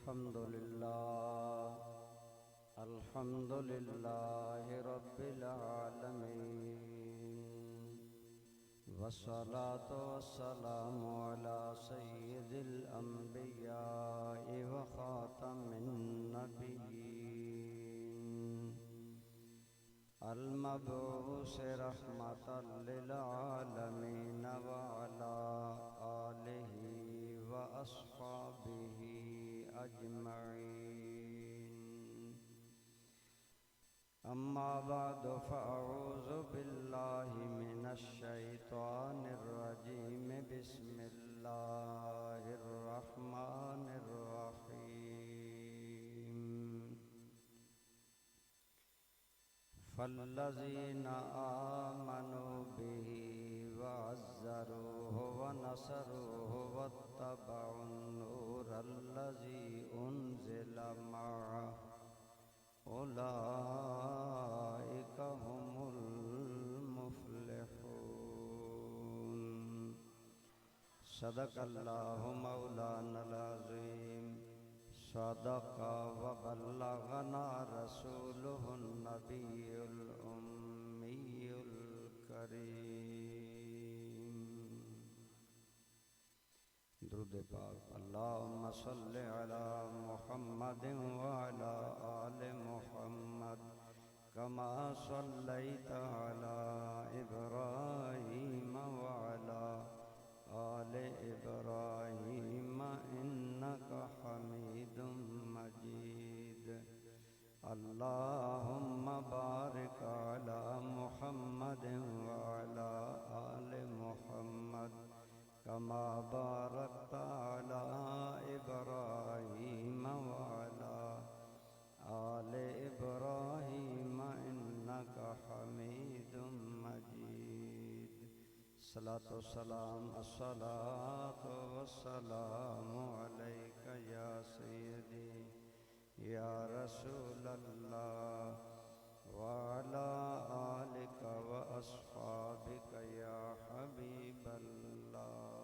الحمد لله رب العالمين، والصلاة والسلام على سيد الأنبياء وخاتم النبيين، المبعوث رحمة للعالمين، وعلى آله وأصحابه أجمعين. أما بعد، فأعوذ بالله من الشيطان الرجيم. بسم الله الرحمن الرحيم. فالذين آمنوا به وعزروه ونصروه واتبعوا النور الذي أنزل معه أولئك هم المفلحون. صدق الله مولانا العظيم. صدق وبلغنا رسوله النبي الأمي الكريم. درود پاک. اللهم صل على محمد وعلى آل محمد كما صليت على إبراهيم وعلى آل إبراهيم إنك حميد مجيد. اللهم بارك على محمد وعلى آل محمد كما باركت على إبراهيم وعلى آل إبراهيم إنك حميد مجيد. الصلاة والسلام عليك يا سيدي يا رسول الله، وعلى آلك وأصحابك يا حبيب الله.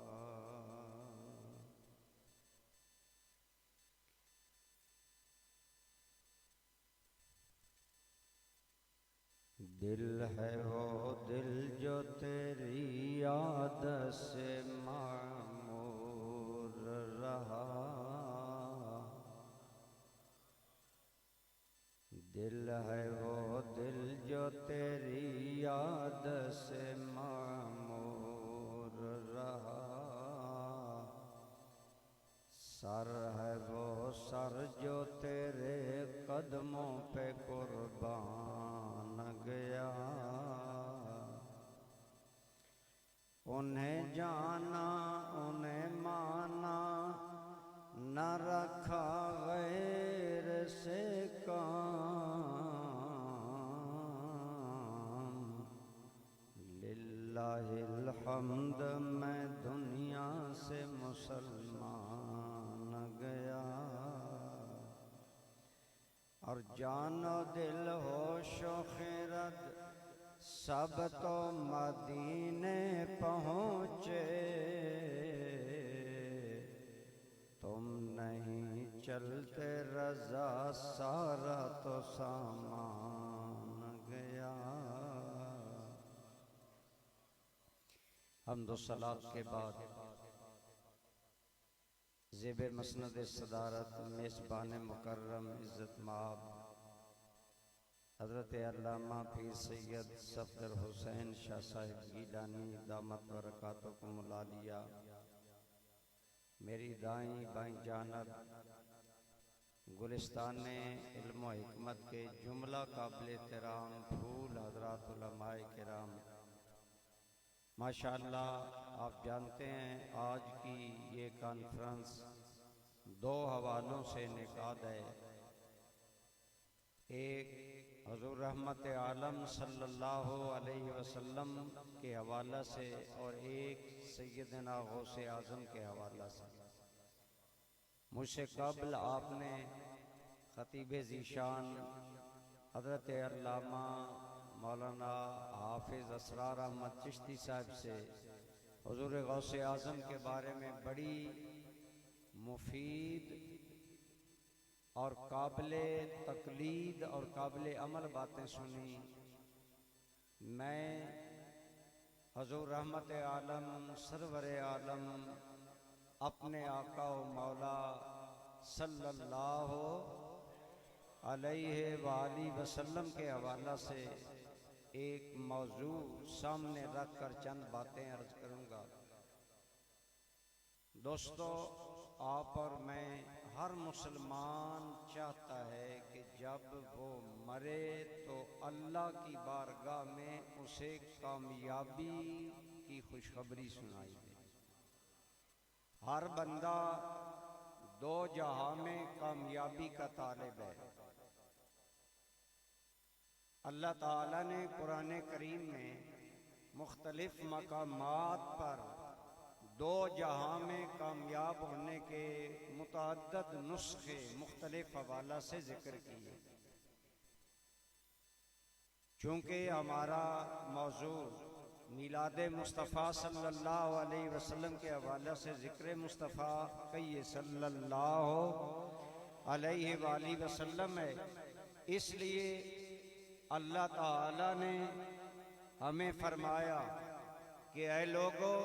دل ہے وہ دل جو تیری یاد سے معمور رہا، دل ہے وہ دل جو تیری یاد سے معمور رہا، سر ہے وہ سر جو تیرے قدموں پہ قربان گیا، انہیں جانا انہیں مانا نہ رکھا غیر سے کام. للہ الحمد میں دنیا سے مسلمان گیا، اور جان و دل ہوش و خرد سب تو مدینے پہنچے. تم نہیں چلتے رضا سارا تو سامان گیا. حمد و صلات کے بعد زیب مسند صدارت میزبان مکرم عزت مآب حضرت علامہ پیر سید صفدر حسین شاہ صاحب گیلانی دامت برکاتکم العالیہ، میری دائیں بائیں جانب گلستان علم و حکمت کے جملہ قابل احترام پھول حضرات علماء کرام، ماشاءاللہ آپ جانتے ہیں آج کی یہ کانفرنس دو حوالوں سے انعقاد ہے. ایک حضور رحمت عالم صلی اللہ علیہ وسلم کے حوالہ سے، اور ایک سیدنا غوث اعظم کے حوالہ سے. مجھ سے قبل آپ نے خطیب ذیشان حضرت علامہ مولانا حافظ اسرار احمد چشتی صاحب سے حضور غوث اعظم کے بارے میں بڑی مفید اور قابل تقلید اور قابل عمل باتیں سنی۔ میں حضور رحمت عالم سرور عالم اپنے آقا و مولا صلی اللہ علیہ وآلہ وسلم کے حوالہ سے ایک موضوع سامنے رکھ کر چند باتیں عرض کروں گا۔ دوستو، آپ اور میں، ہر مسلمان چاہتا ہے کہ جب وہ مرے تو اللہ کی بارگاہ میں اسے کامیابی کی خوشخبری سنائی دے۔ ہر بندہ دو جہاں میں کامیابی کا طالب ہے۔ اللہ تعالیٰ نے قرآن کریم میں مختلف مقامات پر دو جہاں میں کامیاب ہونے کے متعدد نسخے مختلف حوالہ سے ذکر کیے۔ چونکہ ہمارا موضوع میلاد مصطفیٰ صلی اللہ علیہ وسلم کے حوالے سے ذکر مصطفیٰ کہیے صلی اللہ علیہ وآلہ وسلم ہے، اس لیے اللہ تعالیٰ نے ہمیں فرمایا کہ اے لوگو،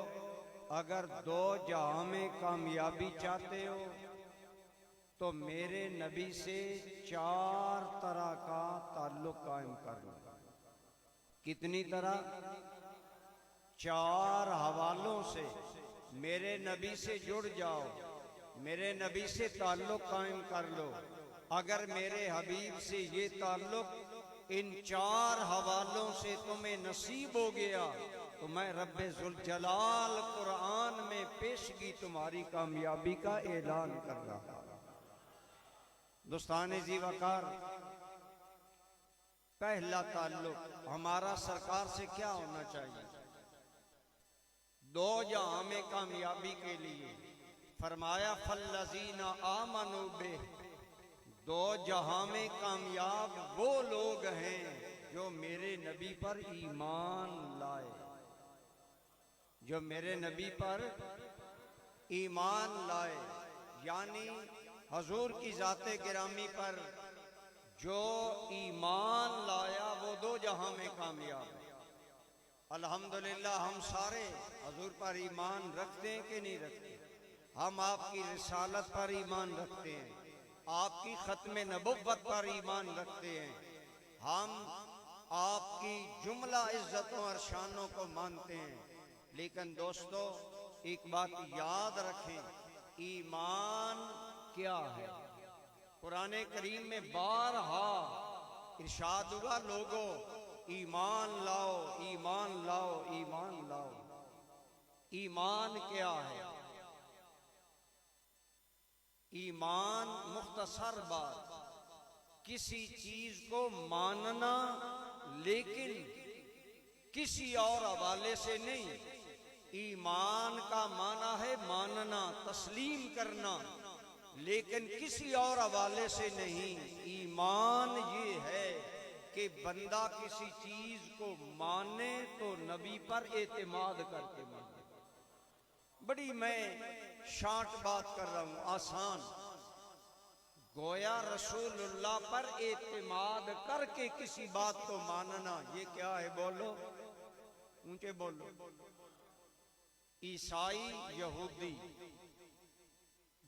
اگر دو جہاں میں کامیابی چاہتے ہو تو میرے نبی سے 4 طرح کا تعلق قائم کر لو۔ کتنی طرح؟ 4 حوالوں سے میرے نبی سے جڑ جاؤ، میرے نبی سے تعلق قائم کر لو۔ اگر میرے حبیب سے یہ تعلق ان 4 حوالوں سے تمہیں نصیب ہو گیا تو میں رب ذوالجلال قرآن میں پیشگی تمہاری کامیابی کا اعلان کر رہا۔ دوستان ذی وقار، پہلا تعلق ہمارا سرکار سے کیا ہونا چاہیے؟ دو جہاں میں کامیابی کے لیے فرمایا فالذین آمنوا بہ، دو جہاں میں کامیاب وہ لوگ ہیں جو میرے نبی پر ایمان لائے، جو میرے نبی پر ایمان لائے، یعنی حضور کی ذات گرامی پر جو ایمان لایا وہ دو جہاں میں کامیاب ہے۔ الحمدللہ ہم سارے حضور پر ایمان رکھتے ہیں کہ نہیں رکھتے؟ ہم آپ کی رسالت پر ایمان رکھتے ہیں، آپ کی ختم نبوت پر ایمان رکھتے ہیں، ہم آپ کی جملہ عزتوں اور شانوں کو مانتے ہیں۔ لیکن دوستو، ایک بات یاد رکھیں، ایمان کیا ہے؟ قرآن کریم میں بارہا ارشاد ہوا، لوگو ایمان لاؤ، ایمان لاؤ، ایمان لاؤ۔ ایمان کیا ہے؟ ایمان مختصر بات، کسی چیز کو ماننا لیکن کسی اور حوالے سے نہیں۔ ایمان کا معنی ہے ماننا، تسلیم کرنا، لیکن کسی اور حوالے سے نہیں۔ ایمان یہ ہے کہ بندہ کسی چیز کو مانے تو نبی پر اعتماد کر کے مانے۔ بڑی میں شارٹ بات کر رہا ہوں، آسان، گویا رسول اللہ پر اعتماد کر کے کسی بات کو ماننا، یہ کیا ہے؟ بولو، اونچے بولو۔ عیسائی، یہودی،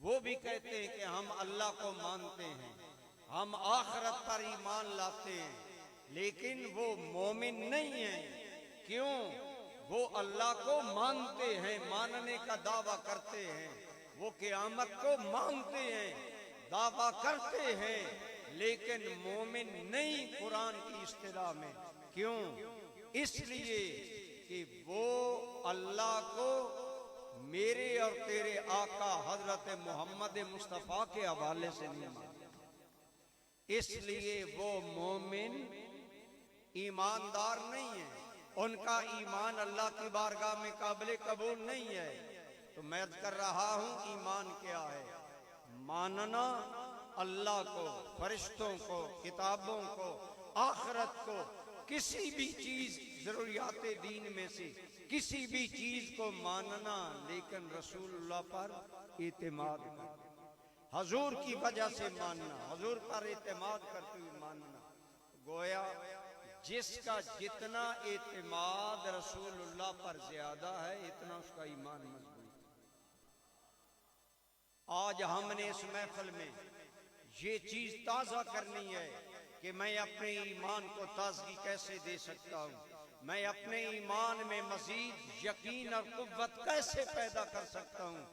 وہ بھی کہتے ہیں کہ ہم اللہ کو مانتے ہیں، ہم آخرت پر ایمان لاتے ہیں، لیکن وہ مومن نہیں ہیں۔ کیوں؟ وہ اللہ کو مانتے ہیں، ماننے کا دعویٰ کرتے ہیں، وہ قیامت کو مانتے ہیں، دعویٰ کرتے ہیں، لیکن مومن نہیں قرآن کی اصطلاح میں۔ کیوں؟ اس لیے کہ وہ اللہ کو میرے اور تیرے آقا حضرت محمد مصطفیٰ کے حوالے سے نہیں مانتے، اس لیے وہ مومن ایماندار نہیں ہے، ان کا ایمان اللہ کی بارگاہ میں قابل قبول نہیں ہے۔ تو میں کر رہا ہوں، ایمان کیا ہے؟ ماننا اللہ کو، فرشتوں کو، کتابوں کو، آخرت کو، کسی بھی چیز، ضروریات دین میں سے کسی بھی چیز کو ماننا، لیکن رسول اللہ پر اعتماد کرنا۔ حضور کی وجہ سے ماننا، حضور پر اعتماد کرتے ہوئے ماننا. گویا جس کا جتنا اعتماد رسول اللہ پر زیادہ ہے اتنا اس کا ایمان مضبوط ہے. آج ہم نے اس محفل میں یہ چیز تازہ کرنی ہے کہ میں اپنے ایمان کو تازگی کیسے دے سکتا ہوں، میں اپنے ایمان میں مزید یقین اور قوت کیسے پیدا کر سکتا ہوں.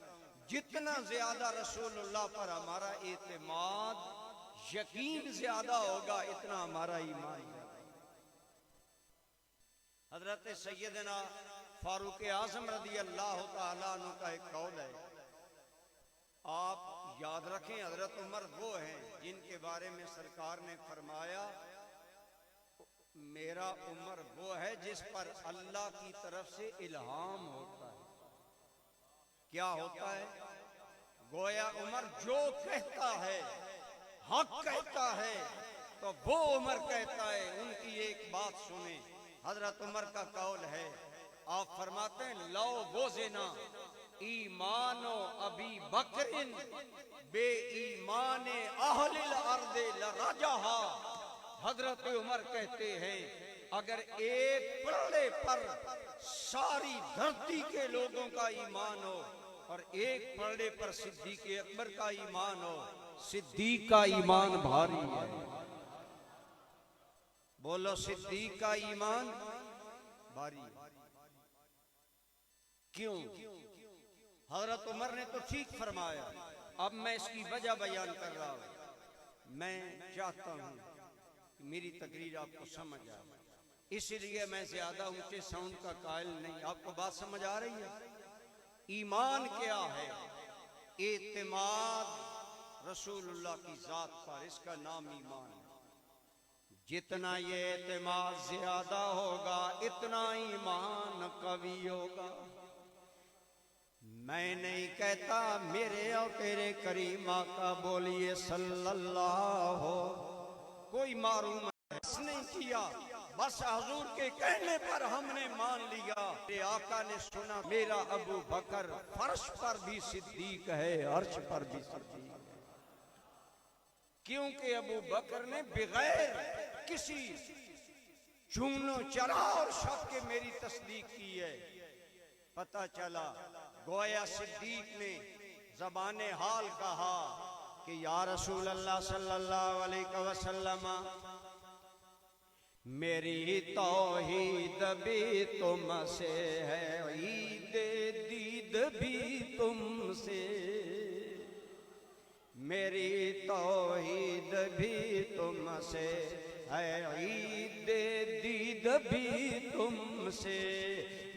جتنا زیادہ رسول اللہ پر ہمارا اعتماد یقین زیادہ ہوگا اتنا ہمارا ایمان زیادہ. حضرت سیدنا فاروق اعظم رضی اللہ تعالیٰ عنہ کا ایک قول ہے. آپ یاد رکھیں حضرت عمر وہ ہیں جن کے بارے میں سرکار نے فرمایا میرا عمر وہ ہے جس پر اللہ کی طرف سے الہام ہوتا ہے. کیا ہوتا ہے؟ گویا عمر جو کہتا ہے حق کہتا ہے تو وہ عمر کہتا ہے. ان کی ایک بات سنیں. حضرت عمر کا قول ہے، آپ فرماتے ہیں لو وزنا ایمان ابی بکر بے ایمان اہل الارض لرجحا. حضرت عمر کہتے ہیں اگر ایک پلڑے پر ساری دھرتی کے لوگوں کا ایمان ہو اور ایک پلڑے پر صدیق اکبر کا ایمان ہو، صدیق کا ایمان بھاری ہے. بولو صدیق کا ایمان بھاری ہے. کیوں؟ حضرت عمر نے تو ٹھیک فرمایا. اب میں اس کی وجہ بیان کر رہا ہوں. میں چاہتا ہوں کہ میری تقریر آپ کو سمجھ آئے، اس لیے میں زیادہ اونچے ساؤنڈ کا قائل نہیں. آپ کو بات سمجھ آ رہی ہے؟ ایمان کیا ہے؟ اعتماد رسول اللہ کی ذات پر، اس کا نام ایمان ہے. جتنا یہ اعتماد زیادہ ہوگا اتنا ایمان قوی ہوگا. میں نہیں کہتا میرے اور تیرے کریم آقا بولیے صلی اللہ ہو، کوئی معروم نہیں کیا، بس حضور کے کہنے پر ہم نے مان لیا. میرے آقا نے سنا میرا ابو بکر فرش پر بھی صدیق ہے، عرش پر بھی صدیق ہے. کیونکہ ابو بکر نے بغیر کسی چون و چرا اور شک کے میری تصدیق کی ہے. پتہ چلا گویا صدیق نے زبان حال کہا کہ یا رسول اللہ صلی اللہ علیہ وسلم میری توحید بھی تم سے ہے، عید دید بھی تم سے، میری توحید بھی تم سے ہے، عید دید بھی تم سے،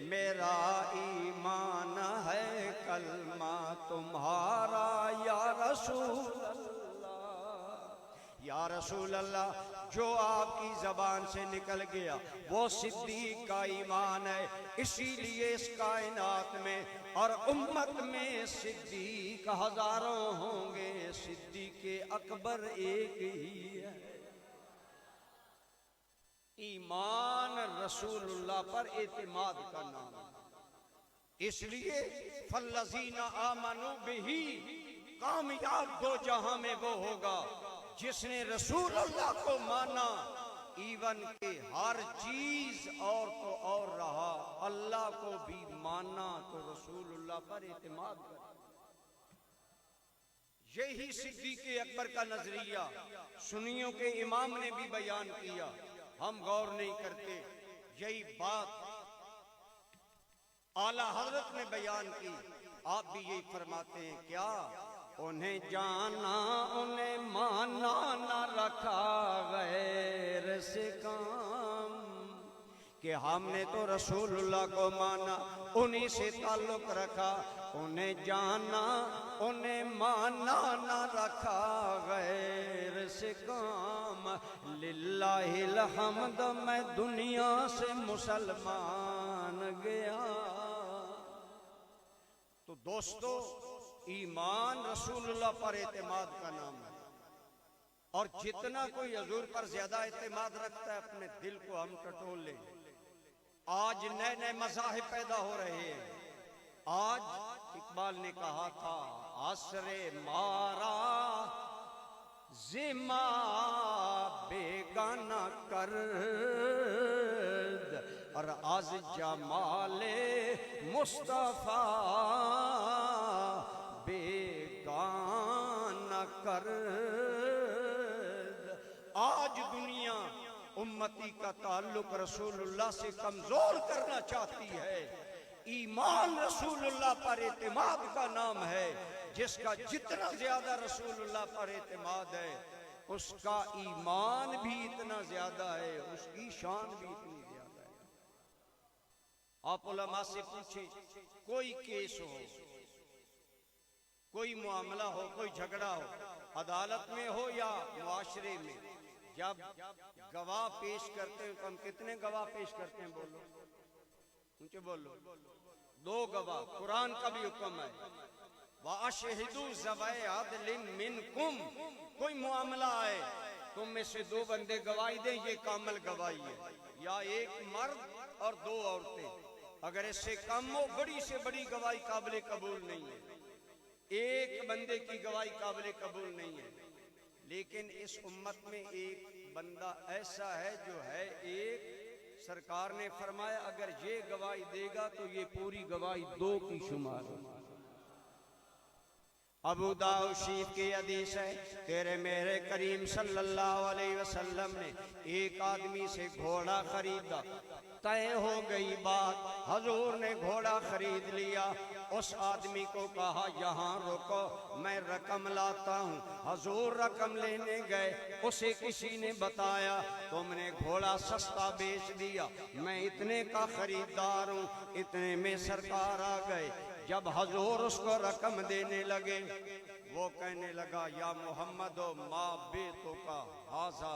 میرا ایمان ہے کلمہ تمہارا یا رسول اللہ. یا رسول اللہ جو آپ کی زبان سے نکل گیا وہ صدیق کا ایمان ہے. اسی لیے اس کائنات میں اور امت میں صدیق ہزاروں ہوں گے، صدیق اکبر ایک ہی ہے. ایمان رسول اللہ پر اعتماد کا نام ہے. اس لیے فالذین آمنوا بہ، کامیاب دو جہاں میں وہ ہوگا جس نے رسول اللہ کو مانا. ایون کہ ہر چیز اور تو اور رہا، اللہ کو بھی مانا تو رسول اللہ پر اعتماد کرا. یہی صدیق اکبر کا نظریہ سنیوں کے امام نے بھی بیان کیا، ہم غور نہیں کرتے. یہی بات اعلیٰ حضرت نے بیان کی. آپ بھی یہی فرماتے ہیں کیا انہیں جانا انہیں مانا نہ رکھا غیر سے کام، کہ ہم نے تو رسول اللہ کو مانا انہی سے تعلق رکھا. انہیں جانا انہیں مانا نہ رکھا غیر سے کام. للہ الحمد میں دنیا سے مسلمان گیا. تو دوستو ایمان رسول اللہ پر اعتماد کا نام ہے. اور جتنا کوئی حضور پر زیادہ اعتماد رکھتا ہے اپنے دل کو ہم ٹٹول لیں. آج نئے نئے مذاہب پیدا ہو رہے ہیں. آج اقبال نے کہا تھا عصر مارا زما بیگانہ کرد اور از جمال مصطفیٰ بیگانہ کرد۔ آج دنیا امتی کا تعلق رسول اللہ سے کمزور کرنا چاہتی ہے۔ ایمان رسول اللہ پر اعتماد کا نام ہے۔ جس کا جتنا زیادہ رسول اللہ پر اعتماد ہے اس کا ایمان بھی اتنا زیادہ ہے، اس کی شان بھی اتنی زیادہ ہے۔ آپ علماء سے پوچھیں، کوئی کیس ہو، کوئی معاملہ ہو، کوئی جھگڑا ہو، عدالت میں ہو یا معاشرے میں، جب گواہ پیش کرتے ہیں تو ہم کتنے گواہ پیش کرتے ہیں؟ بولو اونچے بولو۔ 2 گواہ، قرآن کا بھی حکم ہے، وَأَشْهِدُوا ذَوَيْ عَدْلٍ مِّنْكُمْ۔ کوئی معاملہ آئے، تم میں سے 2 بندے گواہی دیں، یہ کامل گواہی ہے، یا 1 مرد اور 2 عورتیں۔ اگر اس سے کم ہو، بڑی سے بڑی گواہی قابل قبول نہیں ہے، 1 بندے کی گواہی قابل قبول نہیں ہے۔ لیکن اس امت میں ایک بندہ ایسا ہے جو ہے ایک، سرکار نے فرمایا اگر یہ گواہی دے گا تو یہ پوری گواہی 2 کی شمار ہے۔ ابو داؤد شریف کی حدیث ہے، تیرے میرے کریم صلی اللہ علیہ وسلم نے ایک آدمی سے گھوڑا خریدا، طے ہو گئی بات، حضور نے گھوڑا خرید لیا، اس آدمی کو کہا یہاں رکو میں رقم لاتا ہوں۔ حضور رقم لینے گئے، اسے کسی نے بتایا تم نے گھوڑا سستا بیچ دیا، میں اتنے کا خریدار ہوں، اتنے میں سرکار آ گئے۔ جب حضور اس کو رقم دینے لگے، وہ کہنے لگا یا محمد ما بیتو کا ہاذا،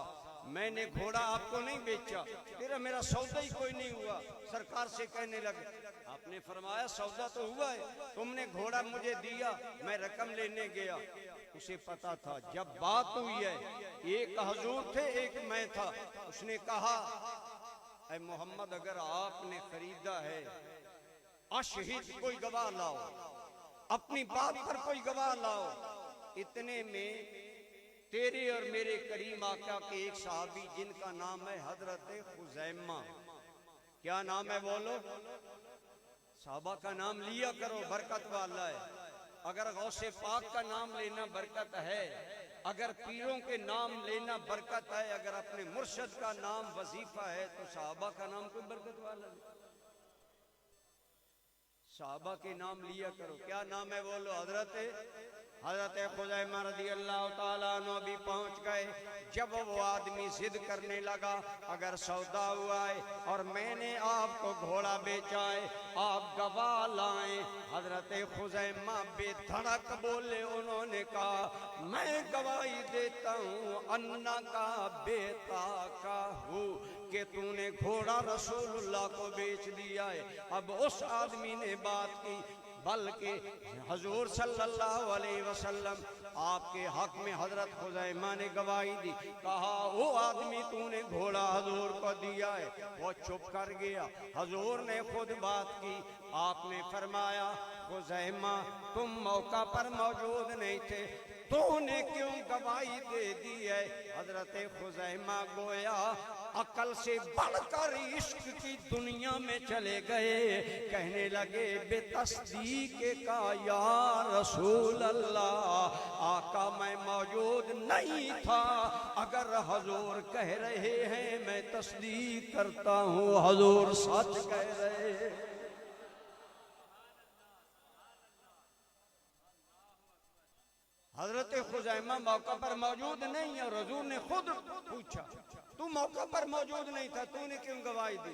میں نے گھوڑا آپ کو نہیں بیچا، تیرا میرا سودا ہی کوئی نہیں ہوا۔ سرکار سے کہنے لگے، آپ نے فرمایا سودا تو ہوا ہے، تم نے گھوڑا مجھے دیا، میں رقم لینے گیا۔ اسے پتا تھا جب بات ہوئی ہے، ایک حضور تھے ایک میں تھا، اس نے کہا اے محمد اگر آپ نے خریدا ہے، اشہد کوئی گواہ لاؤ، اپنی بات پر کوئی گواہ لاؤ۔ اتنے میں تیرے اور میرے کریم آقا کے ایک صحابی جن کا نام ہے حضرت خزیمہ، کیا نام ہے بولو؟ صحابہ کا نام لیا کرو، برکت والا ہے۔ اگر غوث پاک کا نام لینا برکت ہے، اگر پیروں کے نام لینا برکت ہے، اگر اپنے مرشد کا نام وظیفہ ہے، تو صحابہ کا نام کوئی برکت والا ہے؟ صحابہ کے نام لیا کرو، کیا نام ہے بولو؟ حضرت خزیمہ رضی اللہ تعالیٰ عنہ بھی پہنچ گئے۔ جب وہ آدمی ضد کرنے لگا اگر سودا ہوا ہے اور میں نے آپ کو گھوڑا بیچا ہے، آپ گواہ لائیں، حضرت خزیمہ بے دھڑک بولے، انہوں نے کہا میں گواہی دیتا ہوں انا کا بیتا کا ہوں کہ تو نے گھوڑا رسول اللہ کو بیچ دیا ہے۔ اب اس آدمی نے بات کی، بلکہ حضور صلی اللہ علیہ وسلم آپ کے حق میں حضرت خزیمہ نے گواہی دی، کہا وہ آدمی تو نے گھوڑا حضور کو دیا ہے۔ وہ چپ کر گیا، حضور نے خود بات کی، آپ نے فرمایا خزیمہ تم موقع پر موجود نہیں تھے، تو نے کیوں گواہی دے دی ہے؟ حضرت خزیمہ گویا عقل سے بڑھ کر عشق کی دنیا میں چلے گئے، کہنے لگے بے تصدیق کا یا رسول اللہ، آقا میں موجود نہیں تھا، اگر حضور کہہ رہے ہیں میں تصدیق کرتا ہوں، حضور سچ کہہ رہے ہیں۔ حضرت خزیمہ موقع پر موجود نہیں، اور حضور نے خود پوچھا تو موقع پر موجود نہیں تھا، تو نے کیوں گواہی دی؟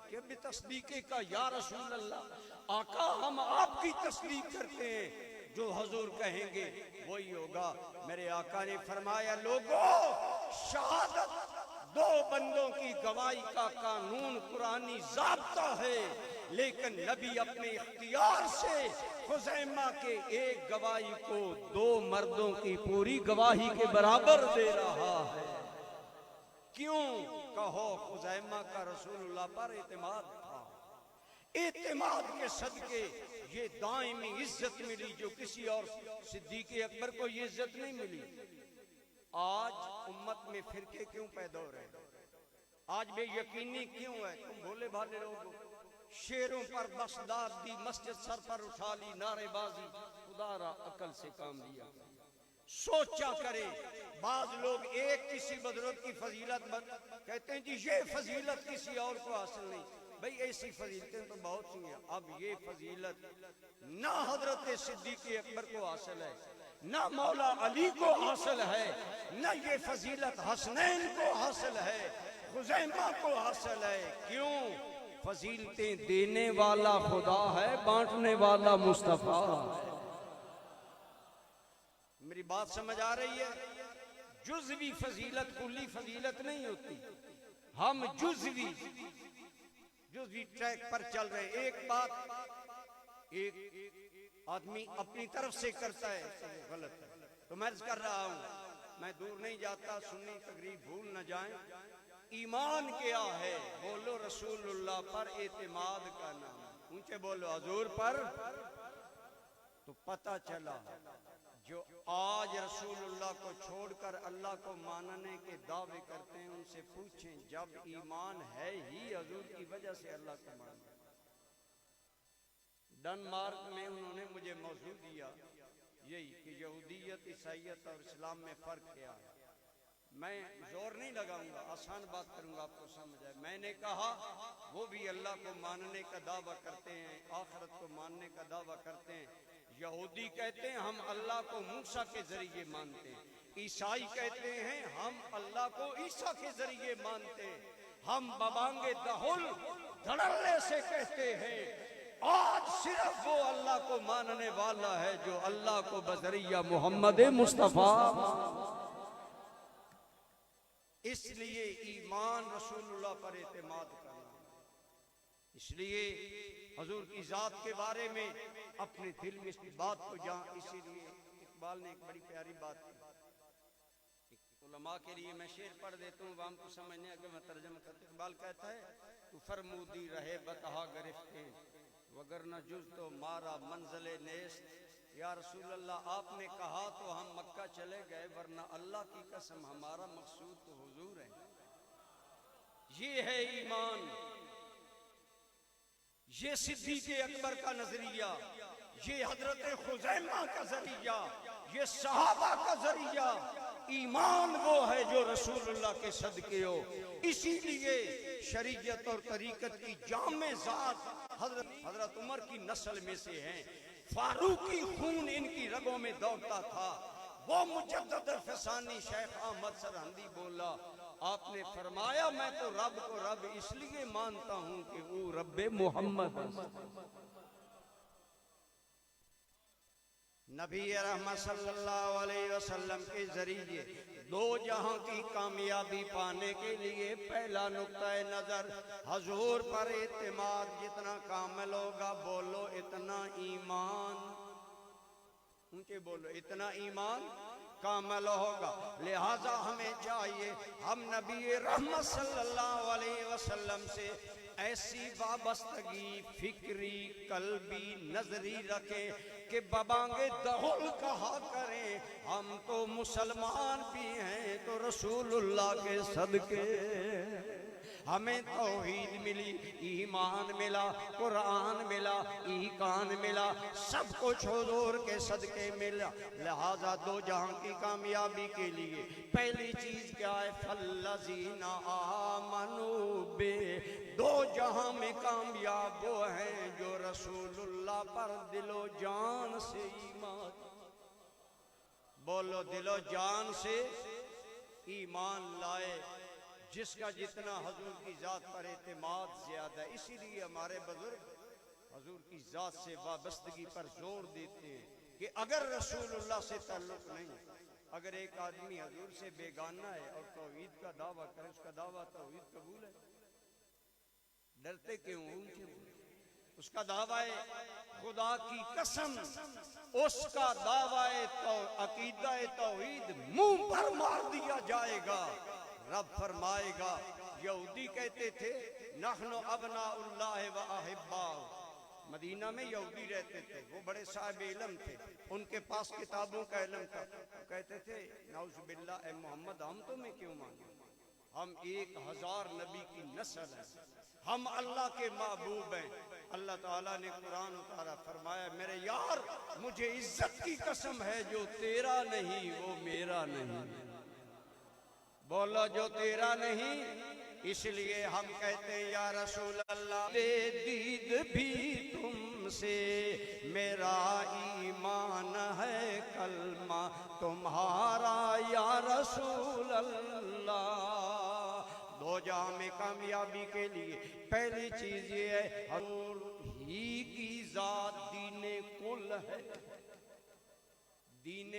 کہ بے تصدیق کا یا رسول اللہ، آقا ہم آپ کی تصدیق کرتے ہیں، جو حضور کہیں گے وہی ہوگا۔ میرے آقا نے فرمایا لوگو، شہادت 2 بندوں کی گواہی کا قانون قرآنی ضابطہ ہے، لیکن نبی اپنے اختیار سے خزیمہ کے ایک گواہی کو 2 مردوں کی پوری گواہی کے برابر دے رہا ہے۔ کیوں؟ کہو خزیمہ کا رسول اللہ پر اعتماد تھا، اعتماد کے صدقے یہ دائمی عزت ملی جو کسی اور صدیق اکبر کو یہ عزت نہیں ملی۔ آج امت میں فرقے کیوں پیدا ہو رہے ہیں؟ آج بے یقینی کیوں ہے؟ تم بھولے بھالے لوگ شیروں پر بسدار دی، مسجد سر پر اٹھا لی، نعرے بازی، خدا را عقل سے کام لیا۔ سوچا کرے بعض لوگ ایک کسی بزرگ کی فضیلت کہتے ہیں جی یہ فضیلت کسی اور کو حاصل نہیں۔ بھئی ایسی فضیلتیں تو بہت سی ہیں، اب یہ فضیلت نہ حضرت صدیق اکبر کو حاصل ہے، نہ مولا علی کو حاصل ہے، نہ یہ فضیلت حسنین کو حاصل ہے، خزیمہ کو حاصل ہے۔ کیوں؟ فضیلتیں دینے والا خدا ہے، بانٹنے والا مصطفیٰ ہے۔ میری بات سمجھ آ رہی ہے؟ جزوی فضیلت کلی فضیلت نہیں ہوتی۔ ہم جزوی ٹریک پر چل رہے ہیں۔ ایک بات ایک آدمی اپنی طرف سے کرتا ہے تو وہ غلط ہے، تو میں عرض کر رہا ہوں، میں دور نہیں جاتا، سنی تقریب بھول نہ جائیں۔ ایمان کیا ہے؟ بولو رسول اللہ پر اعتماد کا نام، اونچے بولو حضور پر۔ تو پتہ چلا جو آج رسول اللہ کو چھوڑ کر اللہ کو ماننے کے دعوے کرتے ہیں ان سے پوچھیں جب ایمان ہے ہی حضور کی وجہ سے اللہ کو ماننا۔ ڈنمارک میں انہوں نے مجھے موضوع دیا یہی کہ یہودیت، عیسائیت اور اسلام میں فرق کیا ہے۔ میں زور نہیں لگاؤں گا، آسان بات کروں گا، آپ کو سمجھ آئے۔ میں نے کہا وہ بھی اللہ کو ماننے کا دعویٰ کرتے ہیں، آخرت کو ماننے کا دعویٰ کرتے ہیں۔ یہودی کہتے ہیں ہم اللہ کو موسیٰ کے ذریعے مانتے ہیں، عیسائی کہتے ہیں ہم اللہ کو عیسیٰ کے ذریعے مانتے ہیں، ہم ببانگے دہل دھڑلے سے کہتے ہیں آج صرف وہ اللہ کو ماننے والا ہے جو اللہ کو بذریعہ محمد مصطفیٰ۔ اس لیے ایمان رسول اللہ پر اعتماد کرنا، اس لیے حضور کی ذات کے بارے میں اپنے دل میں اس بات کو جان۔ اسی لیے اقبال نے ایک بڑی پیاری بات کی، علماء کے لیے میں شعر پڑھ دیتا ہوں عوام کو سمجھنے اگر میں ترجمہ کرتا۔ اقبال کہتا ہے تو فرمودی رہے بتہا گرفتے وگرنہ جز تو مارا منزل نیست۔ یا رسول اللہ آپ نے کہا تو ہم مکہ چلے گئے، ورنہ اللہ کی قسم ہمارا مقصود تو حضور ہے۔ یہ ہے ایمان، یہ صدیق اکبر کا نظریہ، یہ حضرت خزیمہ کا ذریعہ، یہ صحابہ کا ذریعہ۔ ایمان وہ ہے جو رسول اللہ کے صدقے ہو۔ اسی لیے شریعت اور طریقت کی جامع ذات حضرت عمر کی نسل میں سے ہیں، فاروقی خون ان کی رگوں میں دوڑتا تھا۔ وہ مجدد فسانی شیخ احمد سرہندی بولا، آپ نے فرمایا میں تو رب کو رب اس لیے مانتا ہوں کہ وہ رب محمد ہے۔ نبی رحمت صلی اللہ علیہ وسلم کے ذریعے دو جہاں کی کامیابی پانے کے لیے پہلا نقطہ نظر حضور پر اعتماد جتنا کامل ہوگا، بولو اتنا ایمان، اونچے بولو اتنا ایمان کامل ہوگا۔ لہٰذا ہمیں چاہیے ہم نبی رحمت صلی اللہ علیہ وسلم سے ایسی وابستگی فکری، قلبی، نظری رکھیں کہ ببانگے دہل کہا کریں ہم تو مسلمان بھی ہیں تو رسول اللہ کے صدقے۔ ہمیں توحید ملی، ایمان ملا، قرآن ملا، ایقان ملا، سب کچھ حضور کے صدقے ملا۔ لہٰذا دو جہاں کی کامیابی کے لیے پہلی چیز کیا ہے؟ فَالَّذِينَ آمَنُوا بِهِ، دو جہاں میں کامیاب وہ ہیں جو رسول اللہ پر دل و جان سے ایمان، بولو دل و جان سے ایمان لائے، جس کا جتنا حضور کی ذات پر اعتماد زیادہ ہے۔ اسی لیے ہمارے بزرگ حضور کی ذات سے وابستگی پر زور دیتے ہیں کہ اگر رسول اللہ سے تعلق نہیں، اگر ایک آدمی حضور سے بیگانہ ہے اور توحید کا دعویٰ کرے، اس کا دعویٰ توحید قبول ہے؟ ڈرتے کیوں؟ اس کا دعویٰ خدا کی قسم، اس کا دعویٰ عقیدہ توحید منہ پر مار دیا جائے گا۔ رب فرمائے گا، یہودی کہتے تھے نحن ابناء اللہ و احباؤ، مدینہ میں یہودی رہتے تھے، وہ بڑے صاحب علم تھے، ان کے پاس کتابوں کا علم تھا. کہتے تھے نعوذ باللہ اے محمد ہم تمہیں کیوں مانیں، ہم 1000 نبی کی نسل ہیں، ہم اللہ کے محبوب ہیں. اللہ تعالیٰ نے قرآن اتارا، فرمایا میرے یار مجھے عزت کی قسم ہے جو تیرا نہیں وہ میرا نہیں. بولو جو تیرا نہیں. اس لیے ہم کہتے ہیں یا رسول اللہ بے دید بھی تم سے میرا ایمان ہے کلمہ تمہارا یا رسول اللہ. دو جہاں میں کامیابی کے لیے پہلی چیز یہ ہے حضور ہی کی ذات دین کل ہے. دین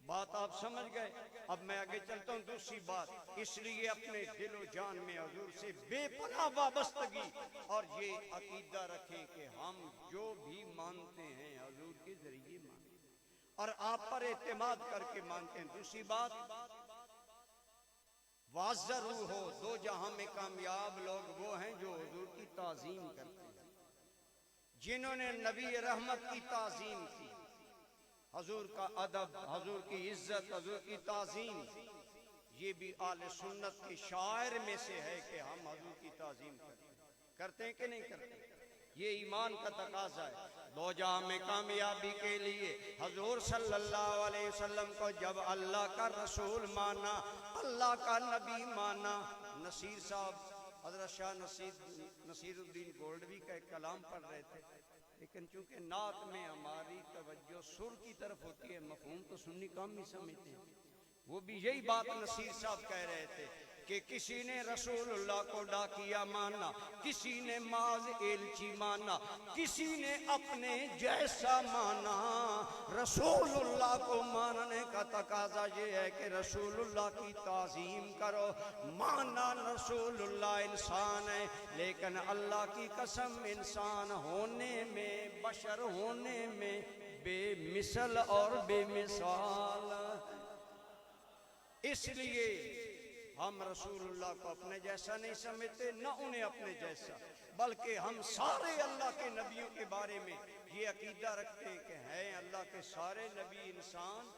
بات آپ سمجھ گئے. اب میں آگے چلتا ہوں دوسری بات. اس لیے اپنے دل و جان میں حضور سے بے پناہ وابستگی اور یہ عقیدہ رکھیں کہ ہم جو بھی مانتے ہیں حضور کے ذریعے مانتے ہیں اور آپ پر اعتماد کر کے مانتے ہیں. دوسری بات واضح روح ہو. دو جہاں میں کامیاب لوگ وہ ہیں جو حضور کی تعظیم کرتے ہیں، جنہوں نے نبی رحمت کی تعظیم کی، حضور کا ادب، حضور کی عزت، حضور کی تعظیم. یہ بھی اہل سنت کے شاعر میں سے ہے کہ ہم حضور کی تعظیم کرتے ہیں کہ نہیں کرتے. یہ ایمان کا تقاضا ہے. دو جہاں میں کامیابی کے لیے حضور صلی اللہ علیہ وسلم کو جب اللہ کا رسول مانا، اللہ کا نبی مانا. نصیر صاحب حضرت شاہ نصیر الدین گولڈوی کا ایک کلام پڑھ رہے تھے، لیکن چونکہ نعت میں ہماری توجہ سر کی طرف ہوتی ہے، مفہوم تو سنی کام ہی سمجھتے ہیں. وہ بھی یہی بات نصیر صاحب کہہ رہے تھے کہ کسی نے رسول اللہ کو ڈاکیا مانا، کسی نے معاذ ایلچی مانا، کسی نے اپنے جیسا مانا. رسول اللہ کو ماننے کا تقاضا یہ ہے کہ رسول اللہ کی تعظیم کرو. مانا رسول اللہ انسان ہے، لیکن اللہ کی قسم انسان ہونے میں، بشر ہونے میں بے مثل اور بے مثال. اس لیے ہم رسول اللہ کو اپنے جیسا نہیں سمجھتے، نہ انہیں اپنے جیسا، بلکہ ہم سارے اللہ کے نبیوں کے بارے میں یہ عقیدہ رکھتے ہیں کہ ہیں اللہ کے سارے نبی انسان،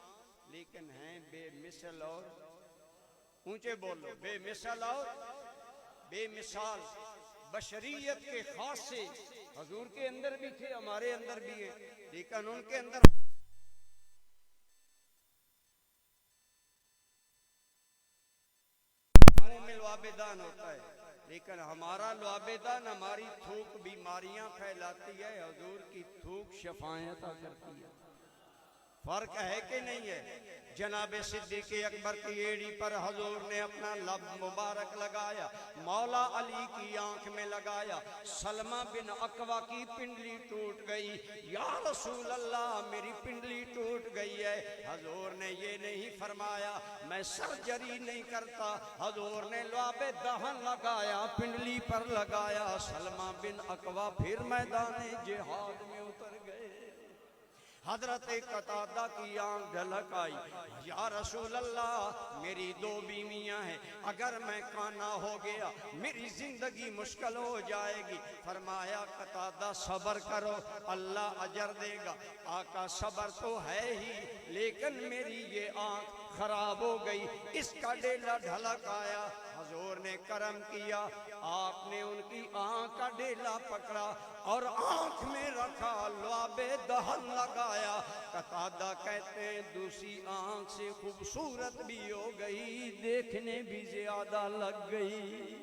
لیکن ہیں بے مثل اور اونچے بولو بے مثل اور بے مثال. بشریت کے خاصے حضور کے اندر بھی تھے، ہمارے اندر بھی ہیں، لیکن ان کے اندر میں لعابدان ہوتا ہے، لیکن ہمارا لعابدان ہماری تھوک بیماریاں پھیلاتی ہے، حضور کی تھوک شفائیں عطا کرتی ہے. فرق ہے کہ نہیں ہے؟ جناب صدیق اکبر کی ایڑی پر حضور نے اپنا لب مبارک لگایا، مولا علی کی آنکھ میں لگایا. سلمہ بن اکوع کی پنڈلی ٹوٹ گئی. یا رسول اللہ میری پنڈلی ٹوٹ گئی ہے. حضور نے یہ نہیں فرمایا میں سرجری نہیں کرتا. حضور نے لعاب دہن لگایا، پنڈلی پر لگایا. سلمہ بن اکوع پھر میدان جہاد میں اتر گئے. حضرت قتادہ کی آنکھ ڈھلک آئی. یا رسول اللہ میری 2 بیویاں ہیں، اگر میں کانا ہو گیا میری زندگی مشکل ہو جائے گی. فرمایا قتادہ صبر کرو اللہ اجر دے گا. آقا صبر تو ہے ہی، لیکن میری یہ آنکھ خراب ہو گئی. اس کا ڈیلا ڈھلک آیا. حضور نے کرم کیا، آپ نے ان کی آنکھ کا ڈیلا پکڑا اور آنکھ میں رکھا، لعاب دہن لگایا. قتادہ کہتے ہیں دوسری آنکھ سے خوبصورت بھی ہو گئی، دیکھنے بھی زیادہ لگ گئی.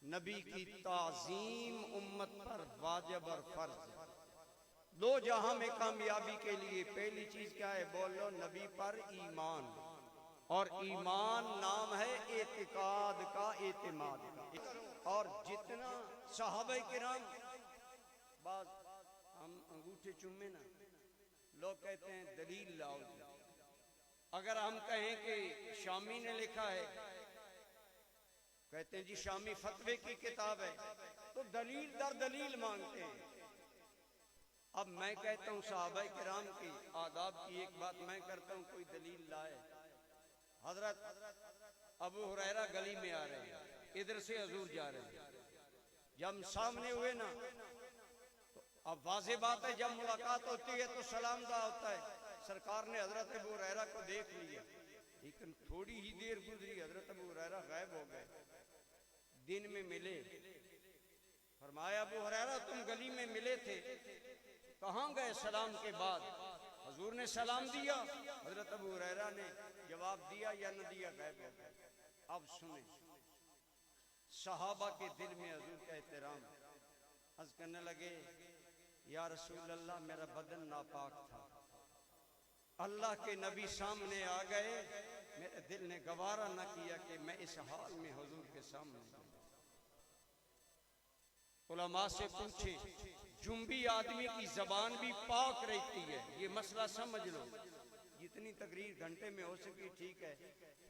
نبی کی تعظیم امت پر واجب اور فرض ہے. 2 جہاں میں کامیابی کے لیے پہلی چیز کیا ہے؟ بولو نبی پر ایمان. اور ایمان نام ہے اعتقاد کا، اعتماد کا. اور جتنا صحابہ کرام، بعض ہم انگوٹھے چومے نا، لوگ کہتے ہیں دلیل لاؤ. اگر ہم کہیں کہ شامی نے لکھا ہے، کہتے ہیں جی شامی فتوے کی کتاب ہے، تو دلیل در دلیل مانگتے ہیں. اب میں کہتا ہوں صحابہ کرام کی آداب کی ایک بات میں کرتا ہوں، کوئی دلیل لائے. حضرت ابو ہریرہ گلی میں آ رہے ہیں، ادھر سے حضور جا رہے ہیں، جب سامنے ہوئے نا تو اب واضح بات ہے جب ملاقات ہوتی ہے تو سلام دعا ہوتا ہے. سرکار نے حضرت ابو ہریرہ کو دیکھ لیا لیکن تھوڑی ہی دیر گزری حضرت ابو ہریرہ غائب ہو گئے. دن میں ملے, فرمایا ابو ہریرہ تم گلی میں ملے تھے, کہاں گئے سلام کے بعد؟ حضور نے سلام دیا, حضرت ابو ہریرہ نے جواب دیا یا نہ دیا, غائب ہو گئے. اب سنیں صحابہ کے دل میں حضور کا احترام. عرض کرنے لگے یا رسول اللہ میرا بدن ناپاک تھا, اللہ کے نبی سامنے آ گئے, میرے دل نے گوارا نہ کیا کہ میں اس حال میں حضور کے سامنے جاؤں. علماء سے پوچھیں جنبی آدمی کی زبان بھی پاک رہتی ہے, یہ مسئلہ سمجھ لو. جتنی تقریر گھنٹے میں ہو سکی ٹھیک ہے,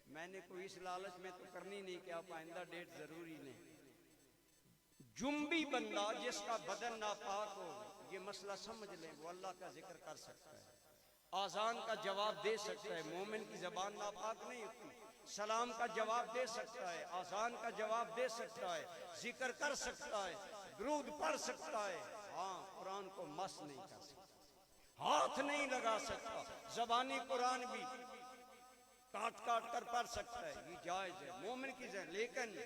میں نے کوئی اس لالچ میں تو کرنی نہیں کہ آپ آئندہ ڈیٹ ضروری نہیں. جنبی بندہ جس کا بدن ناپاک ہو, یہ مسئلہ سمجھ لیں, وہ اللہ کا ذکر کر سکتا ہے, آذان کا جواب دے سکتا ہے. مومن کی زبان ناپاک نہیں ہوتی. سلام کا جواب دے سکتا ہے, آذان کا جواب دے سکتا ہے, ذکر کر سکتا ہے, درود پڑھ سکتا ہے. ہاں قرآن کو مس نہیں کر سکتا, ہاتھ نہیں لگا سکتا. زبانی قرآن بھی کاٹ کاٹ کر پڑھ سکتا ہے, یہ جائز ہے مومن کی ذہن. لیکن